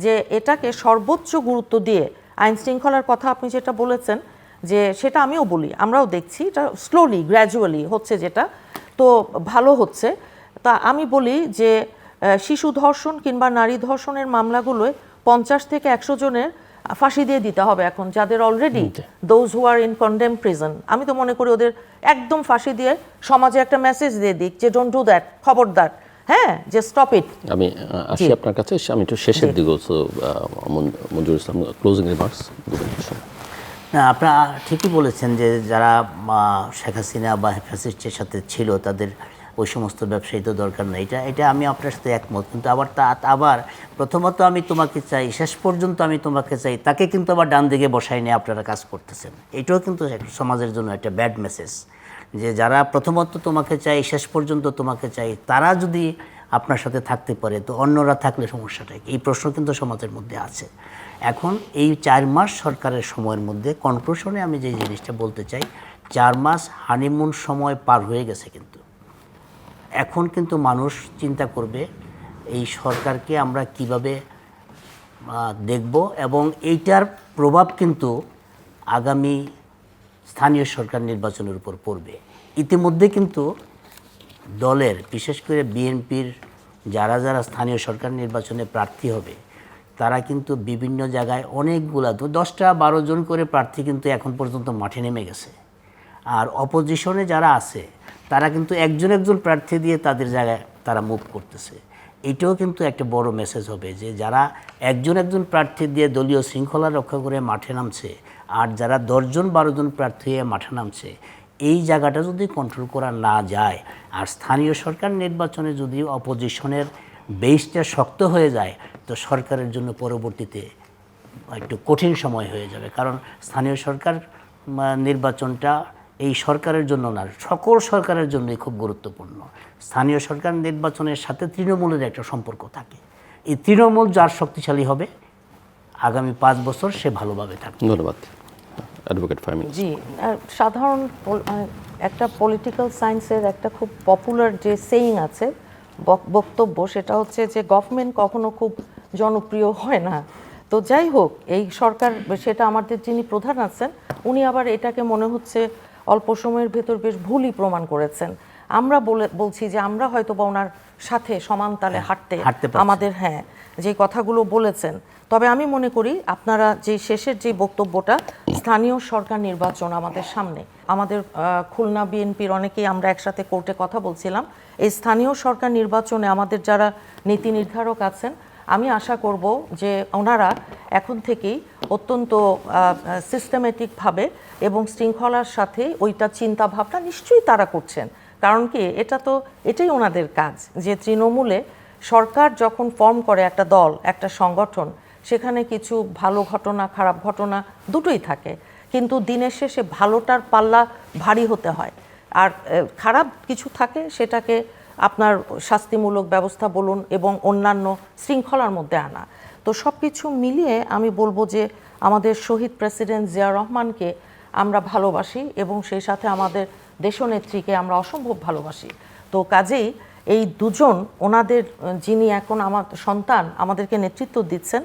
যে এটাকে সর্বোচ্চ গুরুত্ব দিয়ে আইন শৃঙ্খলার কথা আপনি যেটা বলেছেন, যে সেটা আমিও বলি, আমরাও দেখছি এটা স্লোলি গ্র্যাজুয়ালি হচ্ছে, যেটা তো ভালো হচ্ছে। তা আমি বলি যে শিশু ধর্ষণ কিংবা নারী ধর্ষণের মামলাগুলোয় 50 থেকে 100 জনের ফাঁসি দিয়ে দিতে হবে এখন, যাদের already those who are in condemn prison. আমি তো মনে করি ওদের একদম ফাঁসি দিয়ে সমাজে একটা মেসেজ দিয়ে দিক যে ডোন্ট ডু দ্যাট, খবরদার, হ্যাঁ, যে স্টপ ইট। আমি আসি আপনার কাছে, আমি একটু শেষের দিকে, মঞ্জুর ইসলাম ক্লোজিং রিমার্কস দেবেন। না, আপনারা ঠিকই বলেছেন যে যারা শেখ হাসিনা বা ফ্যাসিস্টের সাথে ছিল তাদের ওই সমস্ত ব্যবসায়ী তো দরকার নেই, এটা আমি আপনার সাথে একমত। কিন্তু আবার প্রথমত আমি তোমাকে চাই, শেষ পর্যন্ত আমি তোমাকে চাই, তাকে কিন্তু আবার ডান দিকে বসাই নিয়ে আপনারা কাজ করতেছেন। এটাও কিন্তু সমাজের জন্য একটা ব্যাড মেসেজ, যে যারা প্রথমত তোমাকে চাই, শেষ পর্যন্ত তোমাকে চাই, তারা যদি আপনার সাথে থাকতে পারে তো অন্যরা থাকলে সমস্যাটা কি? এই প্রশ্ন কিন্তু সমাজের মধ্যে আছে। এখন এই 4 মাস সরকারের সময়ের মধ্যে কনক্লুশনে আমি যে জিনিসটা বলতে চাই, 4 মাস হানিমুন সময় পার হয়ে গেছে, কিন্তু এখন কিন্তু মানুষ চিন্তা করবে এই সরকারকে আমরা কিভাবে দেখব, এবং এইটার প্রভাব কিন্তু আগামী স্থানীয় সরকার নির্বাচনের উপর পড়বে। ইতিমধ্যে কিন্তু দলের, বিশেষ করে বিএনপির যারা যারা স্থানীয় সরকার নির্বাচনে প্রার্থী হবে, তারা কিন্তু বিভিন্ন জায়গায় অনেকগুলা, তো 10-12 জন করে প্রার্থী কিন্তু এখন পর্যন্ত মাঠে নেমে গেছে। আর অপোজিশনে যারা আছে তারা কিন্তু একজন প্রার্থী দিয়ে তাদের জায়গায় তারা মুভ করতেছে। এটাও কিন্তু একটা বড় মেসেজ হবে যে যারা একজন প্রার্থী দিয়ে দলীয় শৃঙ্খলা রক্ষা করে মাঠে নামছে, আর যারা 10-12 জন প্রার্থী হয়ে মাঠে নামছে, এই জায়গাটা যদি কন্ট্রোল করা না যায়, আর স্থানীয় সরকার নির্বাচনে যদি অপোজিশনের বেসটা শক্ত হয়ে যায়, তো সরকারের জন্য পরবর্তীতে একটু কঠিন সময় হয়ে যাবে। কারণ স্থানীয় সরকার নির্বাচনটা এই সরকারের জন্য না, সকল সরকারের জন্যই খুব গুরুত্বপূর্ণ। স্থানীয় সরকার নির্বাচনের সাথে তৃণমূলের একটা সম্পর্ক থাকে। এই তৃণমূল যার শক্তিশালী হবে, আগামী 5 বছর সে ভালোভাবে থাকবে। ধন্যবাদ। অ্যাডভোকেট ফাহমি। জি, সাধারণ একটা পলিটিক্যাল সায়েন্সের একটা খুব পপুলার যে সেইং আছে, বক্তব্য, সেটা হচ্ছে যে গভর্নমেন্ট কখনো খুব জনপ্রিয় হয় না। তো যাই হোক, এই সরকার, সেটা আমাদের যিনি প্রধান আছেন, উনি আবার এটাকে মনে হচ্ছে অল্প সময়ের ভেতর বেশ ভুলই প্রমাণ করেছেন। আমরা বলছি যে আমরা হয়তো বা ওনার সাথে সমান তালে হাঁটতে আমাদের, হ্যাঁ, যে কথাগুলো বলেছেন। তবে আমি মনে করি আপনারা যে শেষের যে বক্তব্যটা, স্থানীয় সরকার নির্বাচন আমাদের সামনে, আমাদের খুলনা বিএনপির অনেকেই আমরা একসাথে কোর্টে কথা বলছিলাম, এই স্থানীয় সরকার নির্বাচনে আমাদের যারা নীতি নির্ধারক আছেন, আমি আশা করব যে ওনারা এখন থেকেই অত্যন্ত সিস্টেমেটিকভাবে এবং শৃঙ্খলার সাথে ওইটা চিন্তা ভাবনা নিশ্চয়ই তারা করছেন। কারণ কি, এটাই ওনাদের কাজ, যে তৃণমূলে সরকার যখন ফর্ম করে একটা দল, একটা সংগঠন, সেখানে কিছু ভালো ঘটনা, খারাপ ঘটনা দুটোই থাকে, কিন্তু দিনের শেষে ভালোটার পাল্লা ভারী হতে হয়, আর খারাপ কিছু থাকে সেটাকে আপনার শাস্তিমূলক ব্যবস্থা বলুন এবং অন্যান্য শৃঙ্খলার মধ্যে আনা। তো সব কিছু মিলিয়ে আমি বলবো যে আমাদের শহীদ প্রেসিডেন্ট জিয়া রহমানকে আমরা ভালোবাসি এবং সেই সাথে আমাদের দেশনেত্রীকে আমরা অসম্ভব ভালোবাসি। তো কাজেই এই দুজন, ওনাদের যিনি এখন আমার সন্তান আমাদেরকে নেতৃত্ব দিচ্ছেন,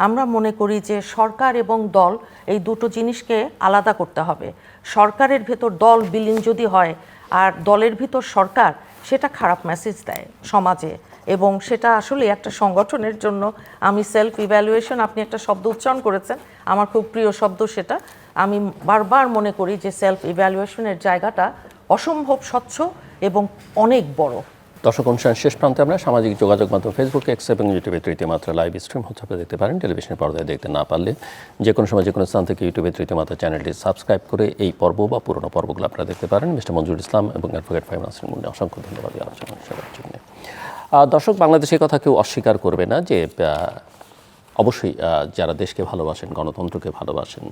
আমরা মনে করি যে সরকার এবং দল এই দুটো জিনিসকে আলাদা করতে হবে। সরকারের ভেতর দল বিলীন যদি হয় আর দলের ভিতর সরকার, সেটা খারাপ মেসেজ দেয় সমাজে, এবং সেটা আসলে একটা সংগঠনের জন্য, আমি সেলফ ইভ্যালুয়েশন, আপনি একটা শব্দ উচ্চারণ করেছেন, আমার খুব প্রিয় শব্দ সেটা। আমি বারবার মনে করি যে সেলফ ইভ্যালুয়েশনের জায়গাটা অসম্ভব স্বচ্ছ এবং অনেক বড়। দর্শক, অনুষ্ঠানের শেষ প্রান্তে আমরা সামাজিক যোগাযোগ মাধ্যম ফেসবুক, এক্স এবং ইউটিউবে তৃতীয় মাত্রা লাইভ স্ট্রিম হচ্ছে, আপনারা দেখতে পারেন। টেলিভিশনের পর্দায় দেখতে না পারলে যে কোনো সময় যে কোনো স্থান থেকে ইউটিউবে তৃতীয় মাত্রা চ্যানেলটি সাবস্ক্রাইব করে এই পর্ব বা পুরনো পর্বগুলো আপনারা দেখতে পারেন। মিস্টার মঞ্জুরুল ইসলাম এবং অ্যাডভোকেট ফাহিম নাসরিন মুন্নি, অসংখ্য ধন্যবাদ এই আলোচনা করার জন্য। দর্শক, বাংলাদেশের কথা কেউ অস্বীকার করবে না যে অবশ্যই যারা দেশকে ভালোবাসেন, গণতন্ত্রকে ভালোবাসেন,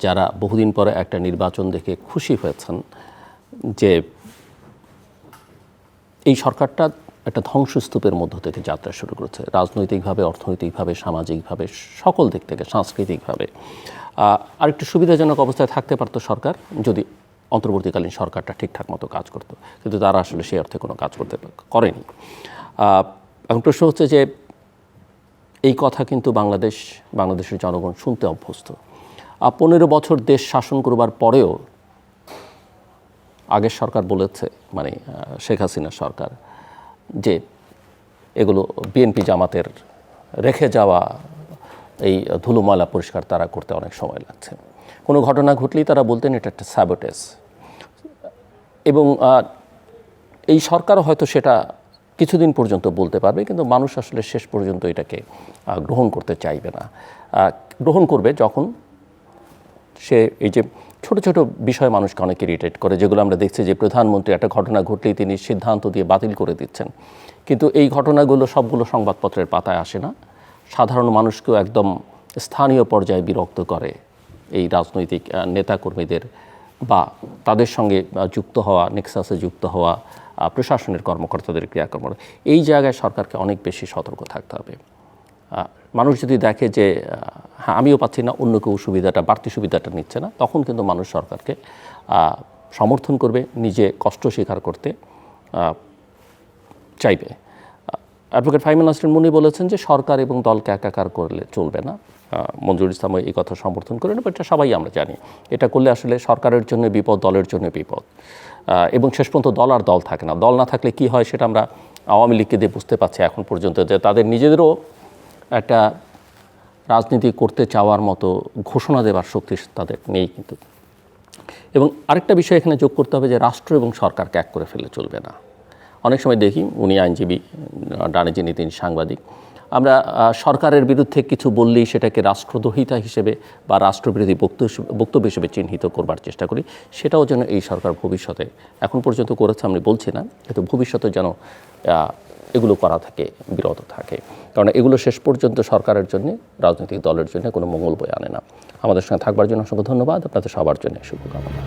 যারা বহুদিন পরে একটা নির্বাচন দেখে খুশি হয়েছেন যে এই সরকারটা একটা ধ্বংসস্তূপের মধ্য থেকে যাত্রা শুরু করেছে, রাজনৈতিকভাবে, অর্থনৈতিকভাবে, সামাজিকভাবে, সকল দিক থেকে, সাংস্কৃতিকভাবে। আরেকটু সুবিধাজনক অবস্থায় থাকতে পারতো সরকার যদি অন্তর্বর্তীকালীন সরকারটা ঠিকঠাক মতো কাজ করতো, কিন্তু তারা আসলে সেই অর্থে কোনো কাজ করেনি। এখন প্রশ্ন হচ্ছে যে এই কথা কিন্তু বাংলাদেশের জনগণ শুনতে অভ্যস্ত। 15 বছর দেশ শাসন করবার পরেও আগের সরকার বলেছে, মানে শেখ হাসিনার সরকার, যে এগুলো বিএনপি জামাতের রেখে যাওয়া এই ধুলো ময়লা পরিষ্কার তারা করতে অনেক সময় লাগছে। কোনো ঘটনা ঘটলেই তারা বলতেন এটা একটা স্যাবোটেজ। এবং এই সরকার হয়তো সেটা কিছুদিন পর্যন্ত বলতে পারবে, কিন্তু মানুষ আসলে শেষ পর্যন্ত এটাকে গ্রহণ করতে চাইবে না। গ্রহণ করবে যখন সে এই যে ছোট ছোট বিষয় মানুষকে অনেক ইরিটেট করে, যেগুলো আমরা দেখছি যে প্রধানমন্ত্রী একটা ঘটনা ঘটলেই তিনি সিদ্ধান্ত দিয়ে বাতিল করে দিচ্ছেন, কিন্তু এই ঘটনাগুলো সবগুলো সংবাদপত্রের পাতায় আসে না। সাধারণ মানুষকেও একদম স্থানীয় পর্যায়ে বিরক্ত করে এই রাজনৈতিক নেতাকর্মীদের বা তাদের সঙ্গে যুক্ত হওয়া, নেক্সাসে যুক্ত হওয়া প্রশাসনের কর্মকর্তাদের ক্রিয়াকর্ম। এই জায়গায় সরকারকে অনেক বেশি সতর্ক থাকতে হবে। মানুষ যদি দেখে যে হ্যাঁ, আমিও পাচ্ছি না, অন্য কেউ সুবিধাটা, বাড়তি সুবিধাটা নিচ্ছে না, তখন কিন্তু মানুষ সরকারকে সমর্থন করবে, নিজে কষ্ট স্বীকার করতে চাইবে। অ্যাডভোকেট ফাহিম নাসরিন মুন্নি বলেছেন যে সরকার এবং দলকে একাকার করলে চলবে না। মঞ্জুরুল ইসলাম এই কথা সমর্থন করেন, এটা সবাই আমরা জানি। এটা করলে আসলে সরকারের জন্য বিপদ, দলের জন্য বিপদ, এবং শেষ পর্যন্ত দল আর দল থাকে না। দল না থাকলে কি হয় সেটা আমরা আওয়ামী লীগকে দিয়ে বুঝতে পারছি এখন পর্যন্ত, যে তাদের নিজেদেরও একটা রাজনীতি করতে চাওয়ার মতো ঘোষণা দেওয়ার শক্তি তাদের নেই কিন্তু। এবং আরেকটা বিষয় এখানে যোগ করতে হবে যে রাষ্ট্র এবং সরকারকে এক করে ফেলে চলবে না। অনেক সময় দেখি, উনি আইনজীবী, ডানে যিনি তিনি সাংবাদিক, আমরা সরকারের বিরুদ্ধে কিছু বললেই সেটাকে রাষ্ট্রদ্রোহিতা হিসেবে বা রাষ্ট্রবিরোধী বক্তব্য হিসেবে চিহ্নিত করবার চেষ্টা করি। সেটাও যেন এই সরকার ভবিষ্যতে, এখন পর্যন্ত করেছে আমি বলছি না, কিন্তু ভবিষ্যতে যেন এগুলো করা থেকে বিরত থাকে, কারণ এগুলো শেষ পর্যন্ত সরকারের জন্য, রাজনৈতিক দলের জন্য কোনো মঙ্গল বয়ে আনে না। আমাদের সঙ্গে থাকবার জন্য অসংখ্য ধন্যবাদ। আপনাদের সবার জন্য শুভকামনা।